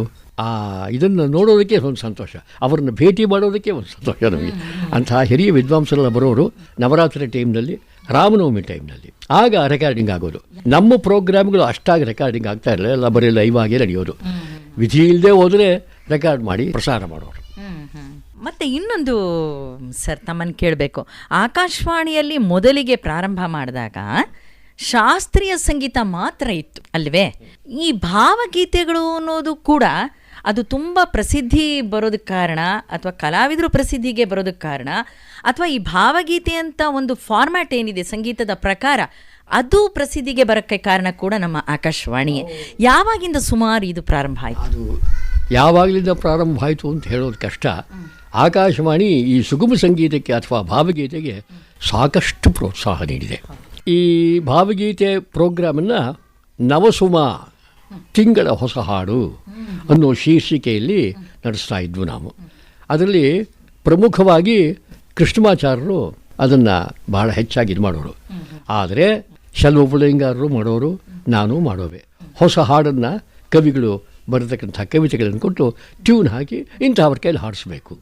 ಇದನ್ನು ನೋಡೋದಕ್ಕೆ ಒಂದು ಸಂತೋಷ, ಅವರನ್ನು ಭೇಟಿ ಮಾಡೋದಕ್ಕೆ ಒಂದು ಸಂತೋಷ ನಮಗೆ. ಅಂತಹ ಹಿರಿಯ ವಿದ್ವಾಂಸರೆಲ್ಲ ಬರೋರು ನವರಾತ್ರಿ ಟೈಮ್ನಲ್ಲಿ, ರಾಮನವಮಿ ಟೈಮ್ನಲ್ಲಿ. ಆಗ ರೆಕಾರ್ಡಿಂಗ್ ಆಗೋದು. ನಮ್ಮ ಪ್ರೋಗ್ರಾಮ್ಗಳು ಅಷ್ಟಾಗಿ ರೆಕಾರ್ಡಿಂಗ್ ಆಗ್ತಾ ಇರಲಿಲ್ಲ, ಎಲ್ಲ ಬರೀ ಲೈವ್ ಆಗೇ ನಡೆಯೋದು. ವಿಧಿ ಇಲ್ಲದೆ ಹೋದರೆ ರೆಕಾರ್ಡ್ ಮಾಡಿ ಪ್ರಸಾರ ಮಾಡೋರು. ಮತ್ತು ಇನ್ನೊಂದು ಸರ್, ತಮ್ಮನ್ನು ಕೇಳಬೇಕು. ಆಕಾಶವಾಣಿಯಲ್ಲಿ ಮೊದಲಿಗೆ ಪ್ರಾರಂಭ ಮಾಡಿದಾಗ ಶಾಸ್ತ್ರೀಯ ಸಂಗೀತ ಮಾತ್ರ ಇತ್ತು ಅಲ್ವೇ? ಈ ಭಾವಗೀತೆಗಳು ಅನ್ನೋದು ಕೂಡ ಅದು ತುಂಬ ಪ್ರಸಿದ್ಧಿ ಬರೋದಕ್ಕೆ ಕಾರಣ, ಅಥವಾ ಕಲಾವಿದರು ಪ್ರಸಿದ್ಧಿಗೆ ಬರೋದಕ್ಕೆ ಕಾರಣ, ಅಥವಾ ಈ ಭಾವಗೀತೆ ಅಂತ ಒಂದು ಫಾರ್ಮ್ಯಾಟ್ ಏನಿದೆ ಸಂಗೀತದ ಪ್ರಕಾರ, ಅದು ಪ್ರಸಿದ್ಧಿಗೆ ಬರೋಕ್ಕೆ ಕಾರಣ ಕೂಡ ನಮ್ಮ ಆಕಾಶವಾಣಿಯೇ. ಯಾವಾಗಿಂದ ಸುಮಾರು ಇದು ಪ್ರಾರಂಭ ಆಯಿತು? ಅದು ಯಾವಾಗಲಿಂದ ಪ್ರಾರಂಭ ಆಯಿತು ಅಂತ ಹೇಳೋದು ಕಷ್ಟ. ಆಕಾಶವಾಣಿ ಈ ಸುಗಮ ಸಂಗೀತಕ್ಕೆ ಅಥವಾ ಭಾವಗೀತೆಗೆ ಸಾಕಷ್ಟು ಪ್ರೋತ್ಸಾಹ ನೀಡಿದೆ. ಈ ಭಾವಗೀತೆ ಪ್ರೋಗ್ರಾಮನ್ನು ನವಸುಮ, ತಿಂಗಳ ಹೊಸ ಹಾಡು ಅನ್ನೋ ಶೀರ್ಷಿಕೆಯಲ್ಲಿ ನಡೆಸ್ತಾ ಇದ್ವು ನಾವು. ಅದರಲ್ಲಿ ಪ್ರಮುಖವಾಗಿ ಕೃಷ್ಣಮಾಚಾರ್ಯರು ಅದನ್ನು ಬಹಳ ಹೆಚ್ಚಾಗಿ ಇದು ಮಾಡೋರು. ಆದರೆ ಶಲ್ವಪುಳಿಂಗಾರರು ಮಾಡೋರು, ನಾನು ಮಾಡೋವೆ. ಹೊಸ ಹಾಡನ್ನು ಕವಿಗಳು ಬರತಕ್ಕಂಥ ಕವಿತೆಗಳನ್ನು ಕೊಟ್ಟು ಟ್ಯೂನ್ ಹಾಕಿ ಇಂಥವ್ರ ಕೈಲಿ ಹಾಡಿಸ್ಬೇಕು.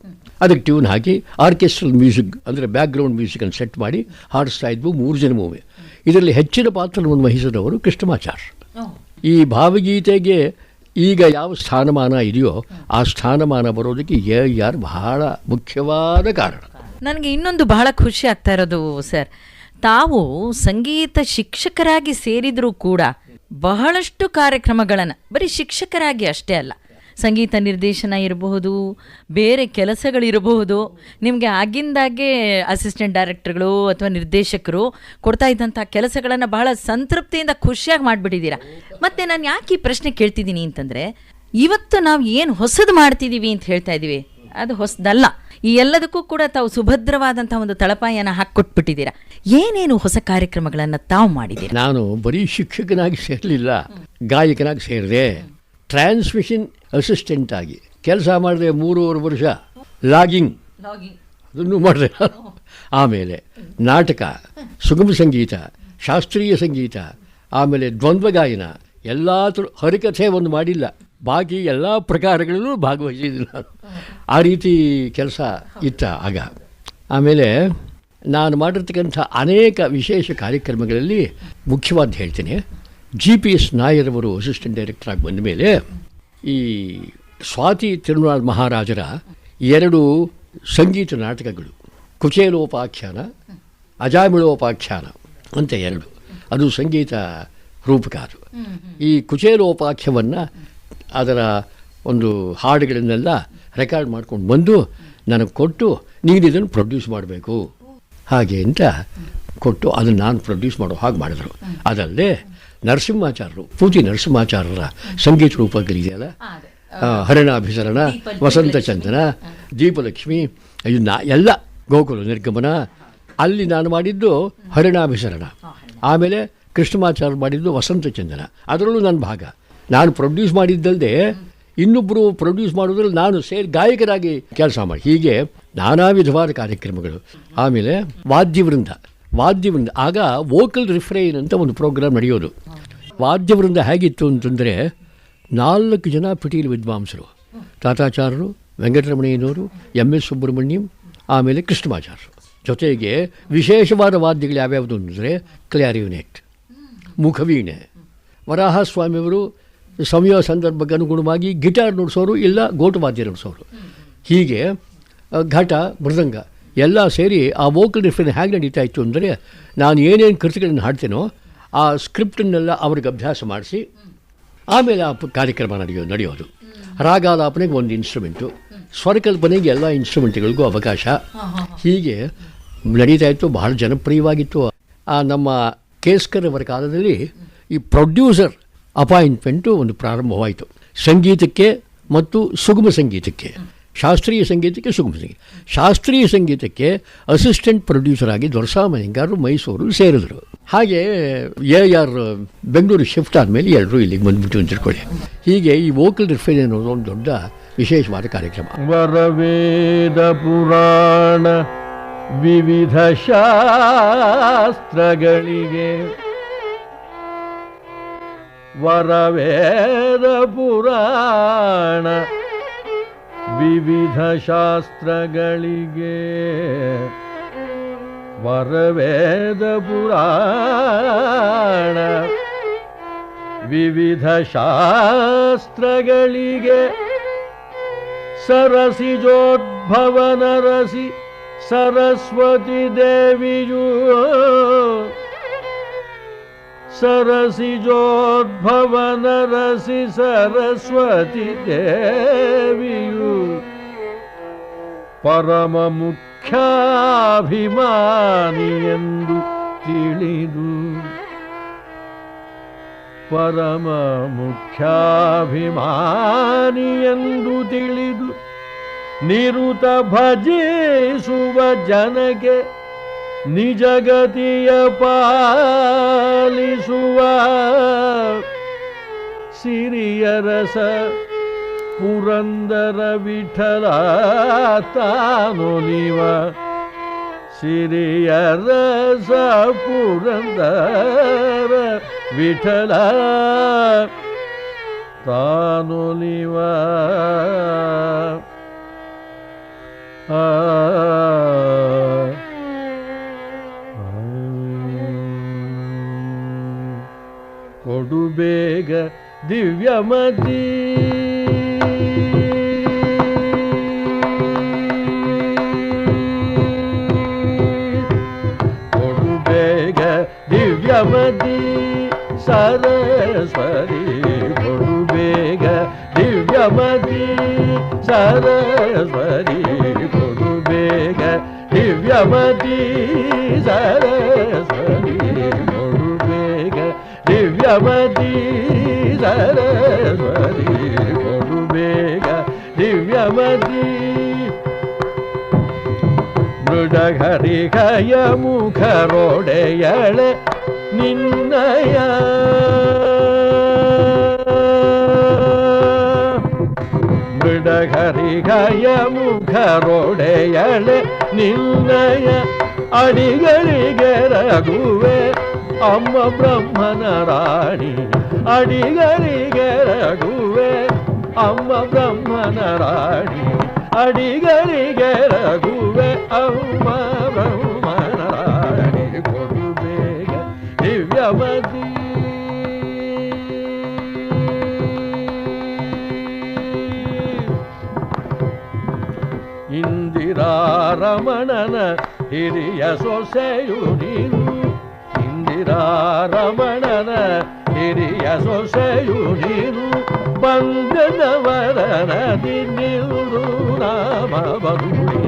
ಅದಕ್ಕೆ ಟ್ಯೂನ್ ಹಾಕಿ ಆರ್ಕೆಸ್ಟ್ರಲ್ ಮ್ಯೂಸಿಕ್ ಅಂದರೆ ಬ್ಯಾಕ್ಗ್ರೌಂಡ್ ಮ್ಯೂಸಿಕನ್ನು ಸೆಟ್ ಮಾಡಿ ಹಾಡಿಸ್ತಾ ಇದ್ವು 3 ಜನವೂ. ಇದರಲ್ಲಿ ಹೆಚ್ಚಿನ ಪಾತ್ರವನ್ನು ವಹಿಸಿದವರು ಕೃಷ್ಣಮಾಚಾರ್ಯ. ಈ ಭಾವಗೀತೆಗೆ ಈಗ ಯಾವ ಸ್ಥಾನಮಾನ ಇದೆಯೋ ಆ ಸ್ಥಾನಮಾನ ಬರೋದಕ್ಕೆ AR ಬಹಳ ಮುಖ್ಯವಾದ ಕಾರಣ. ನನಗೆ ಇನ್ನೊಂದು ಬಹಳ ಖುಷಿ ಆಗ್ತಾ ಇರೋದು ಸರ್, ತಾವು ಸಂಗೀತ ಶಿಕ್ಷಕರಾಗಿ ಸೇರಿದರೂ ಕೂಡ ಬಹಳಷ್ಟು ಕಾರ್ಯಕ್ರಮಗಳನ್ನು ಬರೀ ಶಿಕ್ಷಕರಾಗಿ ಅಷ್ಟೇ ಅಲ್ಲ, ಸಂಗೀತ ನಿರ್ದೇಶನ ಇರಬಹುದು, ಬೇರೆ ಕೆಲಸಗಳಿರಬಹುದು, ನಿಮಗೆ ಆಗಿಂದಾಗೆ ಅಸಿಸ್ಟೆಂಟ್ ಡೈರೆಕ್ಟರ್ಗಳು ಅಥವಾ ನಿರ್ದೇಶಕರು ಕೊಡ್ತಾ ಇದ್ದಂಥ ಕೆಲಸಗಳನ್ನು ಬಹಳ ಸಂತೃಪ್ತಿಯಿಂದ ಖುಷಿಯಾಗಿ ಮಾಡಿಬಿಟ್ಟಿದ್ದೀರಾ. ಮತ್ತು ನಾನು ಯಾಕೆ ಈ ಪ್ರಶ್ನೆ ಕೇಳ್ತಿದ್ದೀನಿ ಅಂತಂದರೆ, ಇವತ್ತು ನಾವು ಏನು ಹೊಸದು ಮಾಡ್ತಿದ್ದೀವಿ ಅಂತ ಹೇಳ್ತಾ ಇದ್ದೀವಿ, ಅದು ಹೊಸದಲ್ಲ. ಈ ಎಲ್ಲದಕ್ಕೂ ಕೂಡ ತಾವು ಸುಭದ್ರವಾದಂಥ ಒಂದು ತಳಪಾಯನ್ನು ಹಾಕ್ಕೊಟ್ಬಿಟ್ಟಿದ್ದೀರಾ. ಏನೇನು ಹೊಸ ಕಾರ್ಯಕ್ರಮಗಳನ್ನು ತಾವು ಮಾಡಿದ್ದೀರಾ? ನಾನು ಬರೀ ಶಿಕ್ಷಕನಾಗಿ ಸೇರಲಿಲ್ಲ, ಗಾಯಕನಾಗಿ ಸೇರಿದೆ. ಟ್ರಾನ್ಸ್ಮಿಷನ್ ಅಸಿಸ್ಟೆಂಟ್ ಆಗಿ ಕೆಲಸ ಮಾಡಿದೆ 3.5 ವರ್ಷ. ಲಾಗಿಂಗ್ ಅದನ್ನು ಮಾಡಿದೆ. ಆಮೇಲೆ ನಾಟಕ, ಸುಗಮ ಸಂಗೀತ, ಶಾಸ್ತ್ರೀಯ ಸಂಗೀತ, ಆಮೇಲೆ ದ್ವಂದ್ವ ಗಾಯನ, ಎಲ್ಲ ಹರಿಕಥೆ ಒಂದು ಮಾಡಿಲ್ಲ, ಬಾಕಿ ಎಲ್ಲ ಪ್ರಕಾರಗಳಲ್ಲೂ ಭಾಗವಹಿಸಿದ್ದೀನಿ ನಾನು. ಆ ರೀತಿ ಕೆಲಸ ಇತ್ತ ಆಗ. ಆಮೇಲೆ ನಾನು ಮಾಡಿರ್ತಕ್ಕಂಥ ಅನೇಕ ವಿಶೇಷ ಕಾರ್ಯಕ್ರಮಗಳಲ್ಲಿ ಮುಖ್ಯವಾದ ಹೇಳ್ತೀನಿ. GPS ನಾಯರವರು ಅಸಿಸ್ಟೆಂಟ್ ಡೈರೆಕ್ಟರಾಗಿ ಬಂದ ಮೇಲೆ ಈ ಸ್ವಾತಿ ತಿರುನಾಳ್ ಮಹಾರಾಜರ 2 ಸಂಗೀತ ನಾಟಕಗಳು, ಕುಚೇಲೋಪಾಖ್ಯಾನ, ಅಜಾಮಿಳೋಪಾಖ್ಯಾನ ಅಂತ 2, ಅದು ಸಂಗೀತ ರೂಪಕ. ಅದು ಈ ಕುಚೇಲೋಪಾಖ್ಯವನ್ನು ಅದರ ಒಂದು ಹಾಡುಗಳನ್ನೆಲ್ಲ ರೆಕಾರ್ಡ್ ಮಾಡ್ಕೊಂಡು ಬಂದು ನನಗೆ ಕೊಟ್ಟು, ನೀನು ಇದನ್ನು ಪ್ರೊಡ್ಯೂಸ್ ಮಾಡಬೇಕು ಹಾಗೆ ಅಂತ ಕೊಟ್ಟು ಅದನ್ನು ನಾನು ಪ್ರೊಡ್ಯೂಸ್ ಮಾಡೋ ಹಾಗೆ ಮಾಡಿದ್ರು. ಅದಲ್ಲದೆ ನರಸಿಂಹಾಚಾರ್ಯರು, ಪೂತಿ ನರಸಿಂಹಾಚಾರ್ಯರ ಸಂಗೀತ ರೂಪಗಳಿದೆಯಲ್ಲ, ಹರಿಣಾಭಿಸರಣ, ವಸಂತ ಚಂದನ, ದೀಪಲಕ್ಷ್ಮಿ, ಎಲ್ಲ ಗೋಕುಲ ನಿರ್ಗಮನ, ಅಲ್ಲಿ ನಾನು ಮಾಡಿದ್ದು ಹರಿಣಾಭಿಸರಣ. ಆಮೇಲೆ ಕೃಷ್ಣಮಾಚಾರ್ಯ ಮಾಡಿದ್ದು ವಸಂತ ಚಂದನ, ಅದರಲ್ಲೂ ನನ್ನ ಭಾಗ. ನಾನು ಪ್ರೊಡ್ಯೂಸ್ ಮಾಡಿದ್ದಲ್ಲದೆ ಇನ್ನೊಬ್ಬರು ಪ್ರೊಡ್ಯೂಸ್ ಮಾಡೋದ್ರಲ್ಲಿ ನಾನು ಸೇರಿ ಗಾಯಕರಾಗಿ ಕೆಲಸ ಮಾಡಿ, ಹೀಗೆ ನಾನಾ ವಿಧವಾದ ಕಾರ್ಯಕ್ರಮಗಳು. ಆಮೇಲೆ ವಾದ್ಯವೃಂದ, ಆಗ ವೋಕಲ್ ರಿಫ್ರೈನ್ ಅಂತ ಒಂದು ಪ್ರೋಗ್ರಾಮ್ ನಡೆಯೋದು. ವಾದ್ಯವೃಂದ ಹೇಗಿತ್ತು ಅಂತಂದರೆ 4 ಜನ ಪಿಟೀಲು ವಿದ್ವಾಂಸರು, ತಾತಾಚಾರ್ಯರು, ವೆಂಕಟರಮಣಯ್ಯನವರು, MS ಸುಬ್ರಹ್ಮಣ್ಯಂ, ಆಮೇಲೆ ಕೃಷ್ಣಮಾಚಾರ್ಯರು. ಜೊತೆಗೆ ವಿಶೇಷವಾದ ವಾದ್ಯಗಳು ಯಾವ್ಯಾವುದು ಅಂದರೆ ಕ್ಲಾರಿನೆಟ್, ಮುಖವೀಣೆ, ವರಾಹಸ್ವಾಮಿಯವರು ಸಮಯ ಸಂದರ್ಭಕ್ಕೆ ಅನುಗುಣವಾಗಿ ಗಿಟಾರ್ ನುಡಿಸೋರು, ಇಲ್ಲ ಗೋಟುವಾದ್ಯ ನುಡಿಸೋರು. ಹೀಗೆ ಘಟ, ಮೃದಂಗ ಎಲ್ಲ ಸೇರಿ ಆ ವೋಕಲ್ ರಿಫ್ರೈನ್ ಹೇಗೆ ನಡೀತಾ ಇತ್ತು ಅಂದರೆ, ನಾನು ಏನೇನು ಕೃತಿಗಳನ್ನು ಹಾಡ್ತೇನೋ ಆ ಸ್ಕ್ರಿಪ್ಟನ್ನೆಲ್ಲ ಅವ್ರಿಗೆ ಅಭ್ಯಾಸ ಮಾಡಿಸಿ ಆಮೇಲೆ ಆ ಕಾರ್ಯಕ್ರಮ ನಡೆಯೋದು. ರಾಗಾಲಾಪನೆಗೆ ಒಂದು ಇನ್ಸ್ಟ್ರೂಮೆಂಟು, ಸ್ವರಕಲ್ಪನೆಗೆ ಎಲ್ಲ ಇನ್ಸ್ಟ್ರೂಮೆಂಟ್ಗಳಿಗೂ ಅವಕಾಶ. ಹೀಗೆ ನಡೀತಾ ಇತ್ತು, ಬಹಳ ಜನಪ್ರಿಯವಾಗಿತ್ತು. ನಮ್ಮ ಕೇಸ್ಕರ್ ಅವರ ಕಾಲದಲ್ಲಿ ಈ ಪ್ರೊಡ್ಯೂಸರ್ ಅಪಾಯಿಂಟ್ಮೆಂಟು ಒಂದು ಪ್ರಾರಂಭವಾಯಿತು. ಸಂಗೀತಕ್ಕೆ ಮತ್ತು ಸುಗಮ ಸಂಗೀತಕ್ಕೆ, ಶಾಸ್ತ್ರೀಯ ಸಂಗೀತಕ್ಕೆ, ಸುಗಮ ಸಂಗೀತ. ಶಾಸ್ತ್ರೀಯ ಸಂಗೀತಕ್ಕೆ ಅಸಿಸ್ಟೆಂಟ್ ಪ್ರೊಡ್ಯೂಸರ್ ಆಗಿ ದೊರಸಾಮಯ್ಯಂಗಾರರು ಮೈಸೂರು ಸೇರಿದ್ರು. ಹಾಗೆ AR ಬೆಂಗಳೂರು ಶಿಫ್ಟ್ ಆದಮೇಲೆ ಎಲ್ಲರೂ ಇಲ್ಲಿಗೆ ಬಂದುಬಿಟ್ಟು ಅಂತ ತಿಳ್ಕೊಳ್ಳಿ. ಹೀಗೆ ಈ ವೋಕಲ್ ರಿಫೈನ್ ಅನ್ನೋದು ಒಂದು ದೊಡ್ಡ ವಿಶೇಷವಾದ ಕಾರ್ಯಕ್ರಮ. ವರವೇದ ಪುರಾಣ ವಿವಿಧ ಶಾಸ್ತ್ರಗಳಿಗೆ, ವರವೇದ ಪುರಾಣ ವಿವಿಧ ಶಾಸ್ತ್ರಗಳಿಗೆ, ವರವೇದ ಪುರಾಣ ವಿವಿಧ ಶಾಸ್ತ್ರಗಳಿಗೆ, ಸರಸಿಜೋದ್ಭವನರಸಿ ಸರಸ್ವತಿ ದೇವಿಯು, ಸರಸಿಜೋದ್ಭವನರಸಿ ಸರಸ್ವತಿ ದೇವಿಯು, ಪರಮ ಮುಖ್ಯಾಭಿಮಾನಿಯೆಂದು ತಿಳಿದು, ಪರಮ ಮುಖ್ಯಾಭಿಮಾನಿಯೆಂದು ತಿಳಿದು ನಿರುತ ಭಜಿಸುವ ಜನಕ್ಕೆ ನಿಜಗತಿಯ ಪಾಲಿಸುವ ಸಿರಿಯರಸ ಪುರಂದರ ವಿಠಲ ತಾನೊಲಿವ, ಸಿರಿಯರಸ ಪುರಂದರ ವಿಠಲ ತಾನೊಲಿವ. ಕೊಡು ಬೇಗ ದಿವ್ಯಮತಿ, ದಿವ್ಯಮತಿ ಸರಸ್ವತಿ ಕೊಡು ಬೇಗ ದಿವ್ಯಮತಿ ಸರಸ್ವತಿ ಕೊಡು ಬೇಗ ದಿವ್ಯಮತಿ ಸರಸ್ವತಿ ಕೊಡು ಬೇಗ ದಿವ್ಯಮತಿ ಸರಸ್ವತಿ ಕೊಡು ಬೇಗ ದಿವ್ಯಮತಿ ಮೃಡಘರಿಕಯ ಮುಖರೊಡೆಯಳೆ ನಿನ್ನಯ ಮೃಡಘರಿಕಯ ಮುಖರೊಡೆಯಳೆ ನಿನ್ನಯ ಅಡಿಗಳಿಗೆ ರಘುವೆ ಅಮ್ಮ ಬ್ರಹ್ಮನ ರಾಣಿ ಅಡಿಗಳಿಗೆ ರಘುವೆ ಅಮ್ಮ ಬ್ರಹ್ಮನ ರಾಣಿ ಅಡಿಗಳಿಗೆ ರಘುವೆ ಅಮ್ಮ ಬ್ರಹ್ಮನ ರಾಣಿ ಕೊಡು ಬೇಗ ದಿವ್ಯಮತಿ ಇಂದಿರಾರಮಣನ ಹಿರಿಯ ಸೊಸೆಯು ನೀನು ಇಂದಿರಾರಮಣನ ಹಿರಿಯ ಸೊಸೆಯು ನೀನು ಬಂದನವರನದಿ ನಿಲ್ಲು ನಾಮ ಬದುಡಿ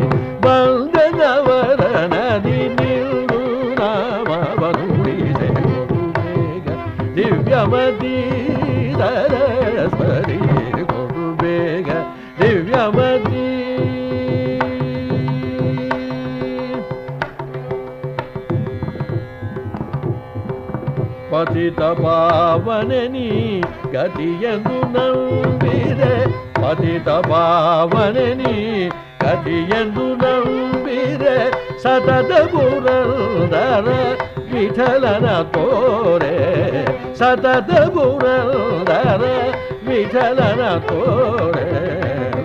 ಬಂದನವರನದಿ ನಿಲ್ಲು ನಾಮ ಬದುಡಿದೆ ಕೊಡು ಬೇಗ ದಿವ್ಯಮತಿ ಸರಸ್ವತಿ ಕೊಡು ಬೇಗ ದಿವ್ಯಮತಿ ಪತಿತ ಪಾವನೆ ನೀ ಗತಿಯೆಂದು ನಂಬಿರೆ ಪತಿತ ಪಾವನೆ ನೀ ಗತಿಯೆಂದು ನಂಬಿರೆ ಸತತ ಪುರಂದರ ವಿಠಲನ ತೋರೆ ಸತತ ಪುರಂದರ ವಿಠಲನ ತೋರೆ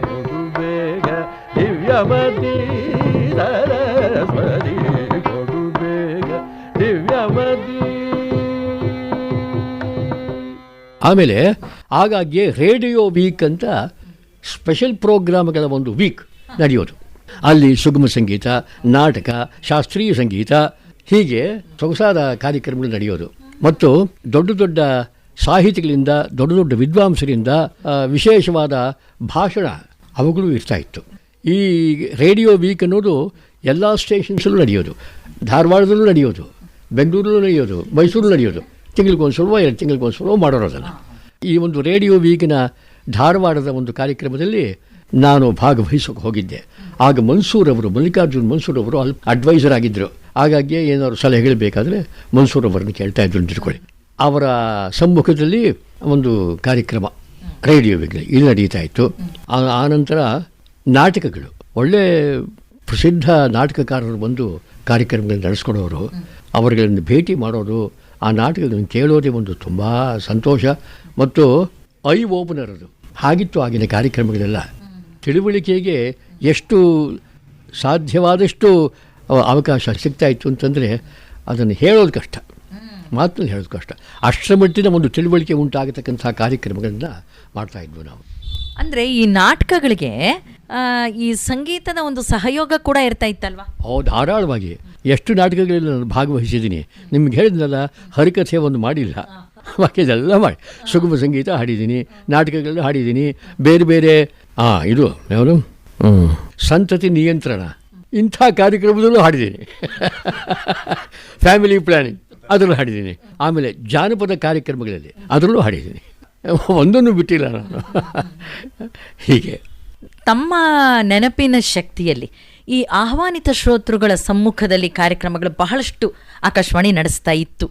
ಕೊಡು ಬೇಗ ದಿವ್ಯಮತಿ ಸರಸ್ವತಿ ಕೊಡು ಬೇಗ ದಿವ್ಯಮತಿ. ಆಮೇಲೆ ಆಗಾಗ್ಗೆ ರೇಡಿಯೋ ವೀಕ್ ಅಂತ ಸ್ಪೆಷಲ್ ಪ್ರೋಗ್ರಾಮ್ಗಳ ಒಂದು ವೀಕ್ ನಡೆಯೋದು. ಅಲ್ಲಿ ಸುಗಮ ಸಂಗೀತ, ನಾಟಕ, ಶಾಸ್ತ್ರೀಯ ಸಂಗೀತ ಹೀಗೆ ಸೊಗಸಾದ ಕಾರ್ಯಕ್ರಮಗಳು ನಡೆಯೋದು. ಮತ್ತು ದೊಡ್ಡ ದೊಡ್ಡ ಸಾಹಿತಿಗಳಿಂದ, ದೊಡ್ಡ ದೊಡ್ಡ ವಿದ್ವಾಂಸರಿಂದ ವಿಶೇಷವಾದ ಭಾಷಣ ಅವುಗಳು ಇರ್ತಾ ಇತ್ತು. ಈ ರೇಡಿಯೋ ವೀಕ್ ಅನ್ನೋದು ಎಲ್ಲ ಸ್ಟೇಷನ್ಸಲ್ಲೂ ನಡೆಯೋದು. ಧಾರವಾಡದಲ್ಲೂ ನಡೆಯೋದು, ಬೆಂಗಳೂರಲ್ಲೂ ನಡೆಯೋದು, ಮೈಸೂರು ನಡೆಯೋದು. ತಿಂಗಳಿಗೊಂದ್ಸಲವೋ 2 ತಿಂಗಳಿಗೊಂದ್ಸಲವೋ ಮಾಡೋರು ಅದನ್ನು. ಈ ಒಂದು ರೇಡಿಯೋ ವೀಕಿನ ಧಾರವಾಡದ ಒಂದು ಕಾರ್ಯಕ್ರಮದಲ್ಲಿ ನಾನು ಭಾಗವಹಿಸೋಕೆ ಹೋಗಿದ್ದೆ. ಆಗ ಮಲ್ಲಿಕಾರ್ಜುನ್ ಮನ್ಸೂರ್ ಅವರು ಅಲ್ಲಿ ಅಡ್ವೈಸರ್ ಆಗಿದ್ದರು. ಹಾಗಾಗಿ ಏನಾದ್ರು ಸಲಹೆಗಳು ಬೇಕಾದರೆ ಮನ್ಸೂರ್ ಅವರನ್ನು ಕೇಳ್ತಾ ಇದ್ರು ಅಂತ ತಿಳ್ಕೊಳ್ಳಿ. ಅವರ ಸಮ್ಮುಖದಲ್ಲಿ ಒಂದು ಕಾರ್ಯಕ್ರಮ ರೇಡಿಯೋ ವೀಕ್ ಇಲ್ಲಿ ನಡೀತಾ ಇತ್ತು. ಆನಂತರ ನಾಟಕಗಳು, ಒಳ್ಳೆ ಪ್ರಸಿದ್ಧ ನಾಟಕಕಾರರು ಬಂದು ಕಾರ್ಯಕ್ರಮಗಳನ್ನು ನಡೆಸ್ಕೊಡೋರು, ಅವರುಗಳನ್ನು ಭೇಟಿ ಮಾಡೋದು, ಆ ನಾಟಕಗಳನ್ನು ಕೇಳೋದೇ ಒಂದು ತುಂಬ ಸಂತೋಷ ಮತ್ತು ಐ ಓಪನರ್ ಅದು. ಹಾಗಿತ್ತು ಆಗಿನ ಕಾರ್ಯಕ್ರಮಗಳೆಲ್ಲ. ತಿಳುವಳಿಕೆಗೆ ಎಷ್ಟು ಸಾಧ್ಯವಾದಷ್ಟು ಅವಕಾಶ ಸಿಗ್ತಾ ಇತ್ತು ಅಂತಂದರೆ ಅದನ್ನು ಹೇಳೋದು ಕಷ್ಟ, ಮಾತನ್ನು ಹೇಳೋದು ಕಷ್ಟ. ಅಷ್ಟರ ಮಟ್ಟಿನ ಒಂದು ತಿಳುವಳಿಕೆ ಉಂಟಾಗತಕ್ಕಂಥ ಕಾರ್ಯಕ್ರಮಗಳನ್ನು ಮಾಡ್ತಾಯಿದ್ವು ನಾವು. ಅಂದರೆ ಈ ನಾಟಕಗಳಿಗೆ ಈ ಸಂಗೀತದ ಒಂದು ಸಹಯೋಗ ಕೂಡ ಇರ್ತಾ ಇತ್ತಲ್ವಾ? ಧಾರಾಳವಾಗಿ ಎಷ್ಟು ನಾಟಕಗಳಲ್ಲಿ ನಾನು ಭಾಗವಹಿಸಿದ್ದೀನಿ. ನಿಮ್ಗೆ ಹೇಳಿದ್ನಲ್ಲ, ಹರಿಕಥೆ ಒಂದು ಮಾಡಿಲ್ಲ, ಬಾಕಿದೆಲ್ಲ ಮಾಡಿ ಸುಗಮ ಸಂಗೀತ ಹಾಡಿದ್ದೀನಿ, ನಾಟಕಗಳಲ್ಲಿ ಹಾಡಿದ್ದೀನಿ, ಬೇರೆ ಬೇರೆ ಇದು ಯಾವುದು ಸಂತತಿ ನಿಯಂತ್ರಣ ಇಂಥ ಕಾರ್ಯಕ್ರಮದಲ್ಲೂ ಹಾಡಿದ್ದೀನಿ. ಫ್ಯಾಮಿಲಿ ಪ್ಲ್ಯಾನಿಂಗ್ ಅದರಲ್ಲೂ ಹಾಡಿದ್ದೀನಿ. ಆಮೇಲೆ ಜಾನಪದ ಕಾರ್ಯಕ್ರಮಗಳಲ್ಲಿ ಅದರಲ್ಲೂ ಹಾಡಿದ್ದೀನಿ. ಒಂದನ್ನು ಬಿಟ್ಟಿಲ್ಲ ನಾನು. ಹೀಗೆ ತಮ್ಮ ನೆನಪಿನ ಶಕ್ತಿಯಲ್ಲಿ ಈ ಆಹ್ವಾನಿತ ಶ್ರೋತೃಗಳ ಸಮ್ಮುಖದಲ್ಲಿ ಕಾರ್ಯಕ್ರಮಗಳು ಬಹಳಷ್ಟು ಆಕಾಶವಾಣಿ ನಡೆಸ್ತಾ ಇತ್ತು.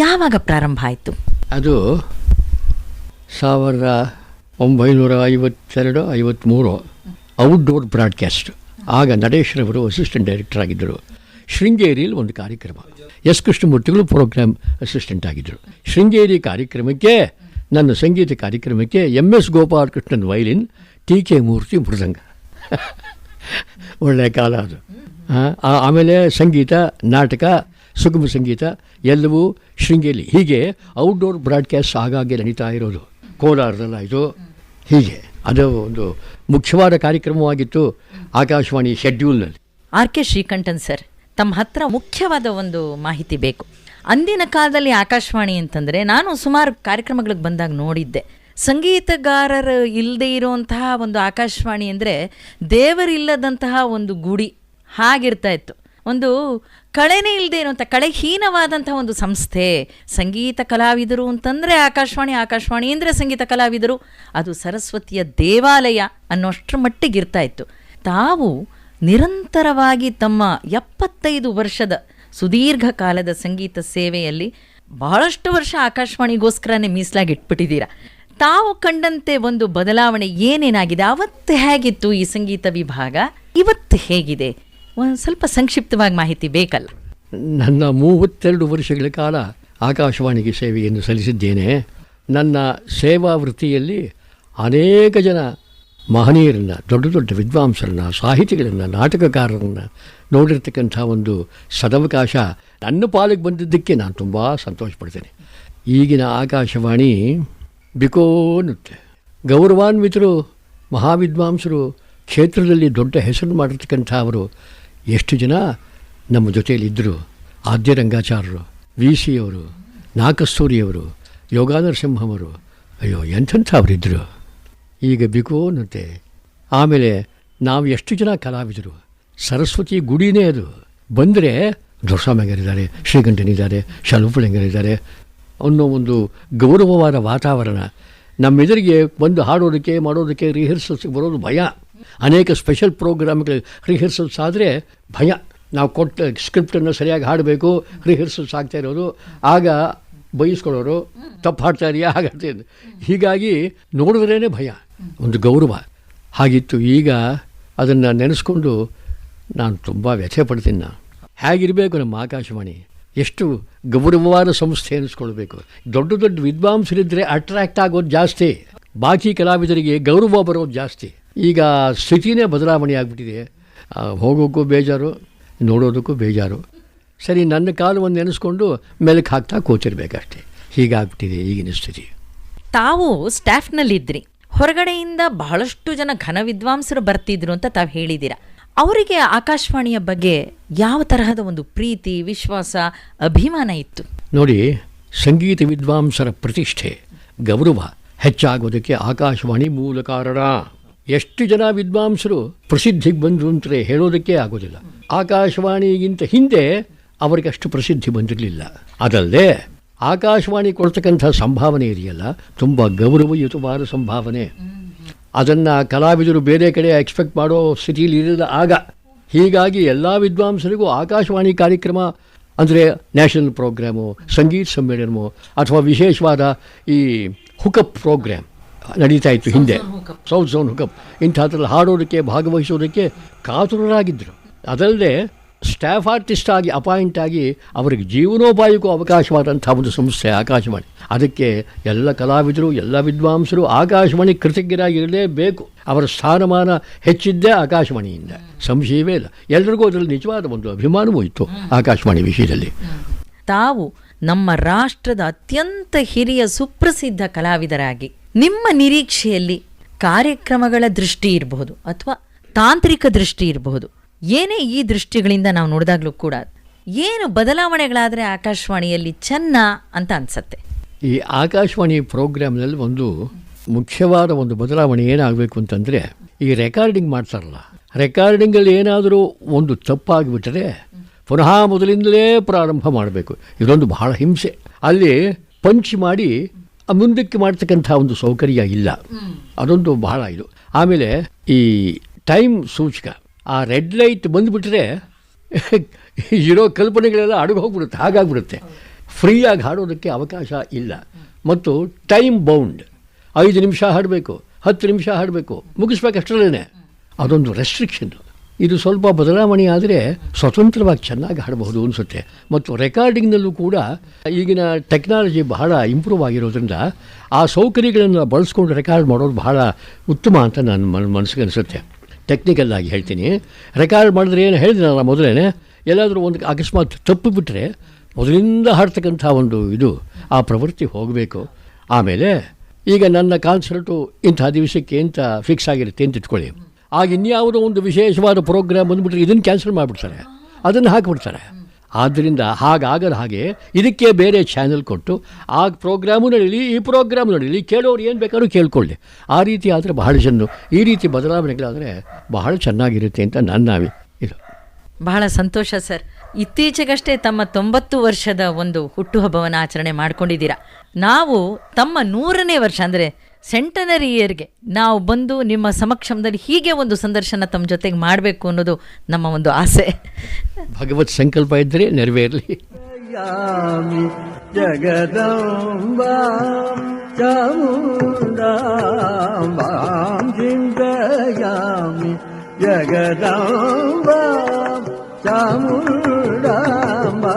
ಯಾವಾಗ ಪ್ರಾರಂಭ ಆಯಿತು? ಅದು 1952-53 ಔಟ್ಡೋರ್ ಬ್ರಾಡ್ಕಾಸ್ಟ್. ಆಗ ನಡೆಶ್ರವರು ಅಸಿಸ್ಟೆಂಟ್ ಡೈರೆಕ್ಟರ್ ಆಗಿದ್ದರು. ಶೃಂಗೇರಿಯಲ್ಲಿ ಒಂದು ಕಾರ್ಯಕ್ರಮ, ಎಸ್ ಕೃಷ್ಣಮೂರ್ತಿಗಳು ಪ್ರೋಗ್ರಾಮ್ ಅಸಿಸ್ಟೆಂಟ್ ಆಗಿದ್ದರು. ಶೃಂಗೇರಿ ಕಾರ್ಯಕ್ರಮಕ್ಕೆ, ನನ್ನ ಸಂಗೀತ ಕಾರ್ಯಕ್ರಮಕ್ಕೆ MS ಗೋಪಾಲಕೃಷ್ಣನ್ ವೈಲಿನ್, TK ಮೂರ್ತಿ ಮೃದಂಗ. ಒಳ್ಳೆಯ ಕಾಲ ಅದು. ಆಮೇಲೆ ಸಂಗೀತ, ನಾಟಕ, ಸುಗಮ ಸಂಗೀತ ಎಲ್ಲವೂ ಶೃಂಗೇರಿ. ಹೀಗೆ ಔಟ್ಡೋರ್ ಬ್ರಾಡ್ಕಾಸ್ಟ್ ಆಗಾಗ್ಗೆ ನಡೀತಾ ಇರೋದು. ಕೋಲಾರದಲ್ಲಾಯಿತು. ಹೀಗೆ ಅದು ಒಂದು ಮುಖ್ಯವಾದ ಕಾರ್ಯಕ್ರಮವಾಗಿತ್ತು ಆಕಾಶವಾಣಿ ಶೆಡ್ಯೂಲ್ನಲ್ಲಿ. RK ಶ್ರೀಕಂಠನ್ ಸರ್, ತಮ್ಮ ಹತ್ರ ಮುಖ್ಯವಾದ ಒಂದು ಮಾಹಿತಿ ಬೇಕು. ಅಂದಿನ ಕಾಲದಲ್ಲಿ ಆಕಾಶವಾಣಿ ಅಂತಂದರೆ ನಾನು ಸುಮಾರು ಕಾರ್ಯಕ್ರಮಗಳಿಗೆ ಬಂದಾಗ ನೋಡಿದ್ದೆ. ಸಂಗೀತಗಾರರು ಇಲ್ಲದೆ ಇರುವಂತಹ ಒಂದು ಆಕಾಶವಾಣಿ ಅಂದರೆ ದೇವರಿಲ್ಲದಂತಹ ಒಂದು ಗುಡಿ ಹಾಗಿರ್ತಾ ಇತ್ತು. ಒಂದು ಕಳೆನೇ ಇಲ್ಲದೆ ಇರುವಂಥ ಕಳೆಹೀನವಾದಂತಹ ಒಂದು ಸಂಸ್ಥೆ. ಸಂಗೀತ ಕಲಾವಿದರು ಅಂತಂದರೆ ಆಕಾಶವಾಣಿ, ಆಕಾಶವಾಣಿ ಅಂದರೆ ಸಂಗೀತ ಕಲಾವಿದರು, ಅದು ಸರಸ್ವತಿಯ ದೇವಾಲಯ ಅನ್ನೋಷ್ಟರ ಮಟ್ಟಿಗಿರ್ತಾ ಇತ್ತು. ತಾವು ನಿರಂತರವಾಗಿ ತಮ್ಮ 75 ವರ್ಷದ ಸುದೀರ್ಘ ಕಾಲದ ಸಂಗೀತ ಸೇವೆಯಲ್ಲಿ ಬಹಳಷ್ಟು ವರ್ಷ ಆಕಾಶವಾಣಿಗೋಸ್ಕರನೇ ಮೀಸಲಾಗಿ ಇಟ್ಬಿಟ್ಟಿದ್ದೀರಾ. ತಾವು ಕಂಡಂತೆ ಒಂದು ಬದಲಾವಣೆ ಏನೇನಾಗಿದೆ? ಅವತ್ತು ಹೇಗಿತ್ತು ಈ ಸಂಗೀತ ವಿಭಾಗ, ಇವತ್ತು ಹೇಗಿದೆ? ಒಂದು ಸ್ವಲ್ಪ ಸಂಕ್ಷಿಪ್ತವಾಗಿ ಮಾಹಿತಿ ಬೇಕಲ್ಲ. ನನ್ನ 32 ವರ್ಷಗಳ ಕಾಲ ಆಕಾಶವಾಣಿಗೆ ಸೇವೆಯನ್ನು ಸಲ್ಲಿಸಿದ್ದೇನೆ. ನನ್ನ ಸೇವಾ ವೃತ್ತಿಯಲ್ಲಿ ಅನೇಕ ಜನ ಮಹನೀಯರನ್ನು, ದೊಡ್ಡ ದೊಡ್ಡ ವಿದ್ವಾಂಸರನ್ನು, ಸಾಹಿತಿಗಳನ್ನು, ನಾಟಕಕಾರರನ್ನು ನೋಡಿರ್ತಕ್ಕಂಥ ಒಂದು ಸದವಕಾಶ ನನ್ನ ಪಾಲಿಗೆ ಬಂದಿದ್ದಕ್ಕೆ ನಾನು ತುಂಬ ಸಂತೋಷ ಪಡ್ತೇನೆ. ಈಗಿನ ಆಕಾಶವಾಣಿ ಬಿಕೋ ಅನ್ನುತ್ತೆ. ಗೌರವಾನ್ವಿತರು, ಮಹಾವಿದ್ವಾಂಸರು, ಕ್ಷೇತ್ರದಲ್ಲಿ ದೊಡ್ಡ ಹೆಸರು ಮಾಡಿರ್ತಕ್ಕಂಥ ಅವರು ಎಷ್ಟು ಜನ ನಮ್ಮ ಜೊತೆಯಲ್ಲಿದ್ದರು. ಆದ್ಯ ರಂಗಾಚಾರ್ಯರು, ವಿ ಸಿ ಅವರು, ನಾಕಸ್ತೂರಿಯವರು, ಯೋಗಾನರಸಿಂಹವರು, ಅಯ್ಯೋ ಎಂಥವರಿದ್ದರು. ಈಗ ಬಿಕೋ ಅನ್ನುತ್ತೆ. ಆಮೇಲೆ ನಾವು ಎಷ್ಟು ಜನ ಕಲಾವಿದರು, ಸರಸ್ವತಿ ಗುಡಿನೇ ಅದು. ಬಂದರೆ ದೊರಸ್ವಾಮಿಯರಿದ್ದಾರೆ, ಶ್ರೀಕಂಠನಿದ್ದಾರೆ, ಶಲುಪುಳಿಂಗರಿದ್ದಾರೆ ಅನ್ನೋ ಒಂದು ಗೌರವವಾದ ವಾತಾವರಣ. ನಮ್ಮೆದುರಿಗೆ ಬಂದು ಹಾಡೋದಕ್ಕೆ, ಮಾಡೋದಕ್ಕೆ, ರಿಹರ್ಸಲ್ಸ್ಗೆ ಬರೋದು ಭಯ. ಅನೇಕ ಸ್ಪೆಷಲ್ ಪ್ರೋಗ್ರಾಮ್ಗಳು ರಿಹರ್ಸಲ್ಸ್ ಆದರೆ ಭಯ. ನಾವು ಕೊಟ್ಟ ಸ್ಕ್ರಿಪ್ಟನ್ನು ಸರಿಯಾಗಿ ಹಾಡಬೇಕು, ರಿಹರ್ಸಲ್ಸ್ ಆಗ್ತಾ ಇರೋದು, ಆಗ ಬಯಸ್ಕೊಳ್ಳೋರು, ತಪ್ಪು ಹಾಡ್ತಾ ಇದೆಯಾ ಹಾಗಾಗ್ತಿದ್ದು. ಹೀಗಾಗಿ ನೋಡಿದ್ರೇ ಭಯ, ಒಂದು ಗೌರವ ಹಾಗಿತ್ತು. ಈಗ ಅದನ್ನು ನೆನೆಸ್ಕೊಂಡು ನಾನು ತುಂಬ ವ್ಯಥೆ ಪಡ್ತೀನಿ. ನಾನು ಹೇಗಿರಬೇಕು ನಮ್ಮ ಆಕಾಶವಾಣಿ, ಎಷ್ಟು ಗೌರವವಾದ ಸಂಸ್ಥೆ ಅನ್ನಿಸ್ಕೊಳ್ಬೇಕು. ದೊಡ್ಡ ದೊಡ್ಡ ವಿದ್ವಾಂಸರಿದ್ದರೆ ಅಟ್ರ್ಯಾಕ್ಟ್ ಆಗೋದು ಜಾಸ್ತಿ, ಬಾಕಿ ಕಲಾವಿದರಿಗೆ ಗೌರವ ಬರೋದು ಜಾಸ್ತಿ. ಈಗ ಸ್ಥಿತಿನೇ ಬದಲಾವಣೆ ಆಗಿಬಿಟ್ಟಿದೆ. ಹೋಗೋಕ್ಕೂ ಬೇಜಾರು, ನೋಡೋದಕ್ಕೂ ಬೇಜಾರು. ಸರಿ, ನನ್ನ ಕಾಲವನ್ನು ನೆನೆಸ್ಕೊಂಡು ಮೆಲಕ್ಕೆ ಹಾಕ್ತಾ ಕೂತಿರ್ಬೇಕಷ್ಟೆ. ಹೀಗಾಗ್ಬಿಟ್ಟಿದೆ ಈಗಿನ ಸ್ಥಿತಿ. ತಾವು ಸ್ಟಾಫ್ನಲ್ಲಿದ್ರಿ, ಹೊರಗಡೆಯಿಂದ ಬಹಳಷ್ಟು ಜನ ಘನ ವಿದ್ವಾಂಸರು ಬರ್ತಿದ್ರು ಅಂತ ತಾವು ಹೇಳಿದ್ದೀರಾ. ಅವರಿಗೆ ಆಕಾಶವಾಣಿಯ ಬಗ್ಗೆ ಯಾವ ತರಹದ ಒಂದು ಪ್ರೀತಿ, ವಿಶ್ವಾಸ, ಅಭಿಮಾನ ಇತ್ತು? ನೋಡಿ, ಸಂಗೀತ ವಿದ್ವಾಂಸರ ಪ್ರತಿಷ್ಠೆ, ಗೌರವ ಹೆಚ್ಚಾಗೋದಕ್ಕೆ ಆಕಾಶವಾಣಿ ಮೂಲ ಕಾರಣ. ಎಷ್ಟು ಜನ ವಿದ್ವಾಂಸರು ಪ್ರಸಿದ್ಧಿಗೆ ಬಂದರು ಅಂತಲೇ ಹೇಳೋದಕ್ಕೆ ಆಗೋದಿಲ್ಲ. ಆಕಾಶವಾಣಿಗಿಂತ ಹಿಂದೆ ಅವರಿಗಷ್ಟು ಪ್ರಸಿದ್ಧಿ ಬಂದಿರಲಿಲ್ಲ. ಅದಲ್ಲದೆ ಆಕಾಶವಾಣಿ ಕೊಡ್ತಕ್ಕಂಥ ಸಂಭಾವನೆ ಇದೆಯಲ್ಲ, ತುಂಬ ಗೌರವಯುತವಾದ ಸಂಭಾವನೆ. ಅದನ್ನು ಕಲಾವಿದರು ಬೇರೆ ಕಡೆ ಎಕ್ಸ್ಪೆಕ್ಟ್ ಮಾಡೋ ಸ್ಥಿತಿಯಲ್ಲಿ ಇರಲಿಲ್ಲ ಆಗ. ಹೀಗಾಗಿ ಎಲ್ಲ ವಿದ್ವಾಂಸರಿಗೂ ಆಕಾಶವಾಣಿ ಕಾರ್ಯಕ್ರಮ ಅಂದರೆ ನ್ಯಾಷನಲ್ ಪ್ರೋಗ್ರಾಮು, ಸಂಗೀತ ಸಮ್ಮೇಳನಮೋ ಅಥವಾ ವಿಶೇಷವಾದ ಈ ಹುಕಪ್ ಪ್ರೋಗ್ರಾಮ್ ನಡೀತಾ ಇತ್ತು ಹಿಂದೆ, ಸೌತ್ ಝೋನ್ ಹುಕಪ್, ಇಂಥದ್ರಲ್ಲಿ ಹಾಡೋದಕ್ಕೆ, ಭಾಗವಹಿಸೋದಕ್ಕೆ ಕಾತುರರಾಗಿದ್ದರು. ಅದಲ್ಲದೆ ಸ್ಟಾಫ್ ಆರ್ಟಿಸ್ಟ್ ಆಗಿ ಅಪಾಯಿಂಟ್ ಆಗಿ ಅವರಿಗೆ ಜೀವನೋಪಾಯಕ್ಕೂ ಅವಕಾಶವಾದಂಥ ಒಂದು ಸಂಸ್ಥೆ ಆಕಾಶವಾಣಿ. ಅದಕ್ಕೆ ಎಲ್ಲ ಕಲಾವಿದರು, ಎಲ್ಲ ವಿದ್ವಾಂಸರು ಆಕಾಶವಾಣಿ ಕೃತಜ್ಞರಾಗಿರಲೇಬೇಕು. ಅವರ ಸ್ಥಾನಮಾನ ಹೆಚ್ಚಿದ್ದೇ ಆಕಾಶವಾಣಿಯಿಂದ, ಸಂಶಯವೇ ಇಲ್ಲ. ಎಲ್ಲರಿಗೂ ಅದರಲ್ಲಿ ನಿಜವಾದ ಒಂದು ಅಭಿಮಾನವೂ ಇತ್ತು ಆಕಾಶವಾಣಿ ವಿಷಯದಲ್ಲಿ. ತಾವು ನಮ್ಮ ರಾಷ್ಟ್ರದ ಅತ್ಯಂತ ಹಿರಿಯ ಸುಪ್ರಸಿದ್ಧ ಕಲಾವಿದರಾಗಿ ನಿಮ್ಮ ನಿರೀಕ್ಷೆಯಲ್ಲಿ ಕಾರ್ಯಕ್ರಮಗಳ ದೃಷ್ಟಿ ಇರಬಹುದು ಅಥವಾ ತಾಂತ್ರಿಕ ದೃಷ್ಟಿ ಇರಬಹುದು, ಏನೇ ಈ ದೃಷ್ಟಿಗಳಿಂದ ನಾವು ನೋಡಿದಾಗಲೂ ಕೂಡ ಏನು ಬದಲಾವಣೆಗಳಾದರೆ ಆಕಾಶವಾಣಿಯಲ್ಲಿ ಚೆನ್ನ ಅಂತ ಅನ್ಸತ್ತೆ? ಈ ಆಕಾಶವಾಣಿ ಪ್ರೋಗ್ರಾಮ್ನಲ್ಲಿ ಒಂದು ಮುಖ್ಯವಾದ ಒಂದು ಬದಲಾವಣೆ ಏನಾಗಬೇಕು ಅಂತಂದರೆ, ಈ ರೆಕಾರ್ಡಿಂಗ್ ಮಾಡ್ತಾರಲ್ಲ, ರೆಕಾರ್ಡಿಂಗಲ್ಲಿ ಏನಾದರೂ ಒಂದು ತಪ್ಪಾಗಿಬಿಟ್ಟರೆ ಪುನಃ ಮೊದಲಿಂದಲೇ ಪ್ರಾರಂಭ ಮಾಡಬೇಕು. ಇದೊಂದು ಬಹಳ ಹಿಂಸೆ. ಅಲ್ಲಿ ಪಂಚ್ ಮಾಡಿ ಮುಂದಕ್ಕೆ ಮಾಡ್ತಕ್ಕಂಥ ಒಂದು ಸೌಕರ್ಯ ಇಲ್ಲ. ಅದೊಂದು ಬಹಳ ಇದು. ಆಮೇಲೆ ಈ ಟೈಮ್ ಸೂಚಕ, ಆ ರೆಡ್ ಲೈಟ್ ಬಂದುಬಿಟ್ರೆ ಇರೋ ಕಲ್ಪನೆಗಳೆಲ್ಲ ಅಡುಗೆ ಹೋಗ್ಬಿಡುತ್ತೆ, ಹಾಗಾಗ್ಬಿಡುತ್ತೆ. ಫ್ರೀಯಾಗಿ ಹಾಡೋದಕ್ಕೆ ಅವಕಾಶ ಇಲ್ಲ. ಮತ್ತು ಟೈಮ್ ಬೌಂಡ್, 5 ನಿಮಿಷ ಹಾಡಬೇಕು, 10 ನಿಮಿಷ ಹಾಡಬೇಕು, ಮುಗಿಸ್ಬೇಕಷ್ಟರಲ್ಲೇ. ಅದೊಂದು ರೆಸ್ಟ್ರಿಕ್ಷನ್. ಇದು ಸ್ವಲ್ಪ ಬದಲಾವಣೆ ಆದರೆ ಸ್ವತಂತ್ರವಾಗಿ ಚೆನ್ನಾಗಿ ಹಾಡಬಹುದು ಅನಿಸುತ್ತೆ. ಮತ್ತು ರೆಕಾರ್ಡಿಂಗ್ನಲ್ಲೂ ಕೂಡ ಈಗಿನ ಟೆಕ್ನಾಲಜಿ ಬಹಳ ಇಂಪ್ರೂವ್ ಆಗಿರೋದ್ರಿಂದ ಆ ಸೌಕರ್ಯಗಳನ್ನು ಬಳಸ್ಕೊಂಡು ರೆಕಾರ್ಡ್ ಮಾಡೋದು ಬಹಳ ಉತ್ತಮ ಅಂತ ನನ್ನ ಮನಸ್ಸಿಗೆ ಅನಿಸುತ್ತೆ. ಟೆಕ್ನಿಕಲ್ ಆಗಿ ಹೇಳ್ತೀನಿ, ರೆಕಾರ್ಡ್ ಮಾಡಿದ್ರೆ ಏನು ಹೇಳಿದ್ನಲ್ಲ ಮೊದಲೇ, ಎಲ್ಲಾದರೂ ಒಂದು ಅಕಸ್ಮಾತ್ ತಪ್ಪಿಬಿಟ್ರೆ ಮೊದಲಿಂದ ಹಾಡ್ತಕ್ಕಂಥ ಒಂದು ಇದು, ಆ ಪ್ರವೃತ್ತಿ ಹೋಗಬೇಕು. ಆಮೇಲೆ ಈಗ ನನ್ನ ಕಾನ್ಸರ್ಟು ಇಂಥ ದಿವಸಕ್ಕೆ ಅಂತ ಫಿಕ್ಸ್ ಆಗಿರುತ್ತೆ ಅಂತ ಇಟ್ಕೊಳ್ಳಿ. ಆಗ ಇನ್ಯಾವುದೋ ಒಂದು ವಿಶೇಷವಾದ ಪ್ರೋಗ್ರಾಮ್ ಬಂದುಬಿಟ್ರೆ ಇದನ್ನು ಕ್ಯಾನ್ಸಲ್ ಮಾಡಿಬಿಡ್ತಾರೆ, ಅದನ್ನು ಹಾಕಿಬಿಡ್ತಾರೆ. ಆದ್ದರಿಂದ ಹಾಗಾಗದ ಹಾಗೆ ಇದಕ್ಕೆ ಬೇರೆ ಚಾನೆಲ್ ಕೊಟ್ಟು ಆ ಪ್ರೋಗ್ರಾಮು ನಡೀಲಿ, ಈ ಪ್ರೋಗ್ರಾಮ್ ನಡೀಲಿ, ಕೇಳೋರು ಏನು ಬೇಕಾದ್ರೂ ಕೇಳ್ಕೊಳ್ಳಿ. ಆ ರೀತಿ ಆದರೆ ಬಹಳ ಜನ ಈ ರೀತಿ ಬದಲಾವಣೆಗಳಾದರೆ ಬಹಳ ಚೆನ್ನಾಗಿರುತ್ತೆ ಅಂತ ನನ್ನ ಇದು. ಬಹಳ ಸಂತೋಷ ಸರ್. ಇತ್ತೀಚೆಗಷ್ಟೇ ತಮ್ಮ 90 ವರ್ಷದ ಒಂದು ಹುಟ್ಟುಹಬ್ಬವನ್ನು ಆಚರಣೆ ಮಾಡ್ಕೊಂಡಿದ್ದೀರಾ. ನಾವು ತಮ್ಮ 100ನೇ ವರ್ಷ ಅಂದರೆ ಸೆಂಟನರಿ ಇಯರ್ಗೆ ನಾವು ಬಂದು ನಿಮ್ಮ ಸಮಕ್ಷಮದಲ್ಲಿ ಹೀಗೆ ಒಂದು ಸಂದರ್ಶನ ತಮ್ಮ ಜೊತೆಗೆ ಮಾಡಬೇಕು ಅನ್ನೋದು ನಮ್ಮ ಒಂದು ಆಸೆ. ಭಗವತ್ ಸಂಕಲ್ಪ ಇದ್ದರೆ ನೆರವೇರಲಿ. ಜಗದಂಬಾ ಚಾಮುಂಡಾಂಬಾ ಚಿಂತಯಾಮಿ ಜಗದಂಬಾ ಚಾಮುಂಡಾಂಬಾ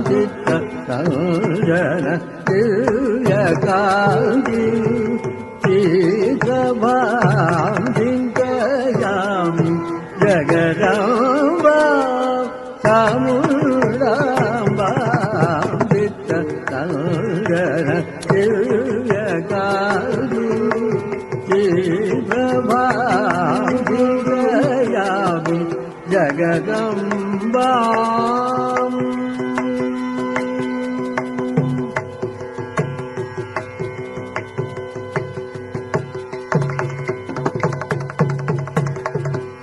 ಚಿತ್ತ ಸಂಜನ ದಿವ್ಯಕಾಂತಿ ಚಿತ್ರಭಾಂ ಚಿಂತಯಾಮಿ ಜಗದಂಬಾ ಚಾಮುಂಡಾಂಬಾ ಚಿತ್ತ ಸಂಜನ ದಿವ್ಯಕಾಂತಿ ಚಿತ್ರಭಾಂ ಚಿಂತಯಾಮಿ ಜಗದಂಬಾ.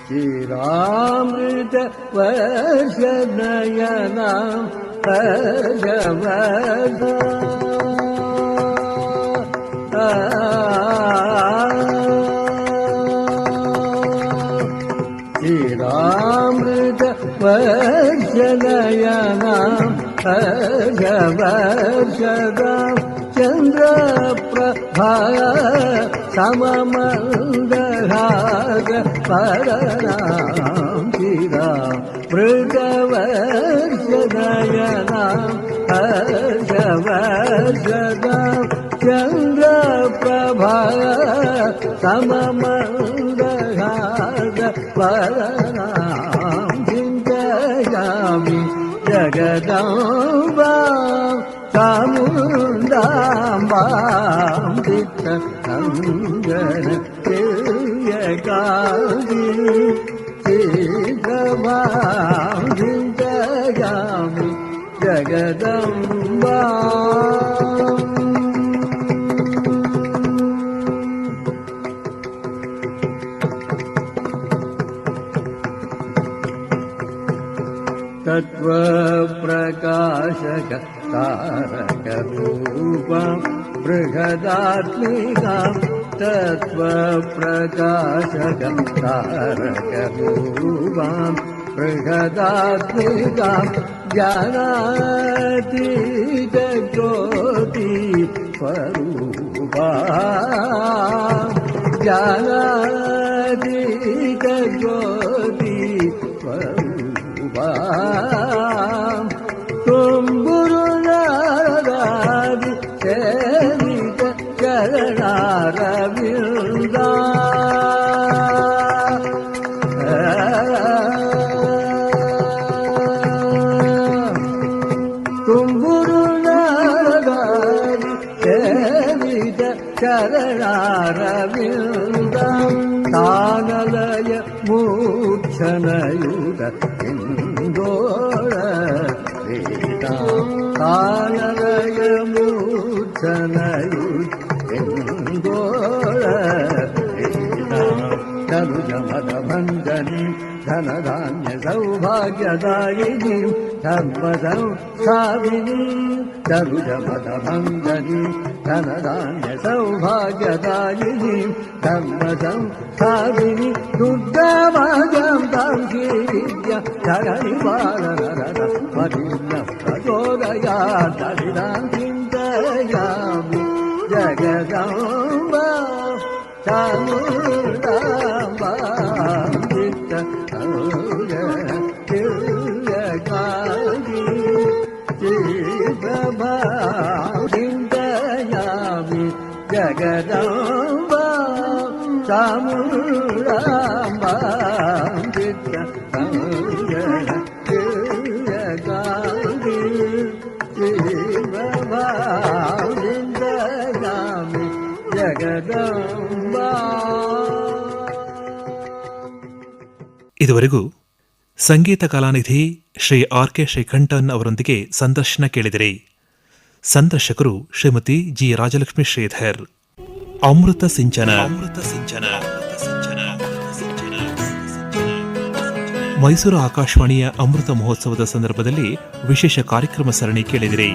ಶ್ರೀರಾಮೃತ ವರ್ಷನಯನ ಭಗವದ ಶ್ರೀರಾಮೃತ ವರ್ಷನಯನ ಭಗವದ ಚಂದ್ರಪ್ರಭಾ ಸಮಮಂದಹಾರ ಪರನಾಂ ಶ್ರೀರಾಮೃತವರ್ಷನಯನ ಹರ್ಷವರ್ಷದ ಚಂದ್ರಪ್ರಭಾ ಸಮಮಂದಹಾರ ಪರನಾಂ ಚಿಂತಯಾಮಿ ಜಗದಂಬಾ ಚಾಮುಂಡಾಂಬಾ ಚಿತ್ತ ಸಂಜನ ದಿವ್ಯಕಾಂತಿ ಚಿತ್ರಭಾಂ ಚಿಂತಯಾಮಿ ಜಗದಂಬಾ. ತತ್ವ ಪ್ರಕಾಶಕ ತಾರಕ ರೂಪಂ ಬೃಹದಾತ್ಮಿಕಾಂ ತತ್ವ ಪ್ರಕಾಶಕ ತಾರಕ ರೂಪಂ ಬೃಹದಾತ್ಮಿಕಾಂ ಜ್ಞಾನಾತೀತ ಜ್ಯೋತಿ ಸ್ವರೂಪಾ ಜ್ಞಾನಾತೀತ ಜ್ಯೋತಿ ಸ್ವರೂಪಾ ತುಂಬುರು ನಾರದಾದಿ ಸೇವಿತ ಚರಣಾರವಿಂದ ತುಂಬುರು ನಾರದಾದಿ ಸೇವಿತ ಚರಣಾರವಿಂದ ತಾನಲಯ ಮೂರ್ಛನಯುತ ಇಂದೋಳ ಕಾಲಯ ಮೂರ್ಛನಯುತ ಇಂದೋಳ ಧನುಜಮದ ಭಂಜನಿ ಧನಧಾನ್ಯ ಸೌಭಾಗ್ಯದಾಯಿನಿ ಧರ್ಮ ಸಂಸ್ಥಾಪಿನಿ ಧನುಜಮದ ಭಂಜನಿ ಧನಧಾನ್ಯ ಸೌಭಾಗ್ಯದಾಯಿನಿ ಧರ್ಮ ಸಂಸ್ಥಾಪಿನಿ ದುರ್ಗಾಮಾಜಂ ತಾಂ ಶ್ರೀವಿದ್ಯ ಧರಣಿ ಬಾಲನರದ ಮದಿನ ಪ್ರಚೋದಯಾಂ ಚಿಂತಯಾಮಿ ಜಗದಂಬಾ ಚಾಮುಂಡಾಂಬಾ ಚಿತ್ತ ಸಂಜನ ದಿವ್ಯಕಾಂತಿ ಚಿತ್ರಭಾಂ ಚಿಂತಯಾಮಿ ಜಗದಂಬಾ ಚಾಮುಂಡಾಂಬಾ ಚಿತ್ತ ಸಂಜನ ದಿವ್ಯಕಾಂತಿ ಚಿತ್ರಭಾಂ ಚಿಂತಯಾಮಿ ಜಗದಂಬಾ. ಇದುವರೆಗೂ ಸಂಗೀತ ಕಲಾನಿಧಿ ಶ್ರೀ ಆರ್ ಕೆ ಶ್ರೀಕಂಠನ್ ಅವರೊಂದಿಗೆ ಸಂದರ್ಶನ ಕೇಳಿದಿರಿ. ಸಂದರ್ಶಕರು ಶ್ರೀಮತಿ ಜಿ ರಾಜಲಕ್ಷ್ಮಿ ಶ್ರೀಧರ್. ಅಮೃತ ಸಿಂಚನ ಮೈಸೂರು ಆಕಾಶವಾಣಿಯ ಅಮೃತ ಮಹೋತ್ಸವದ ಸಂದರ್ಭದಲ್ಲಿ ವಿಶೇಷ ಕಾರ್ಯಕ್ರಮ ಸರಣಿ ಕೇಳಿದಿರಿ.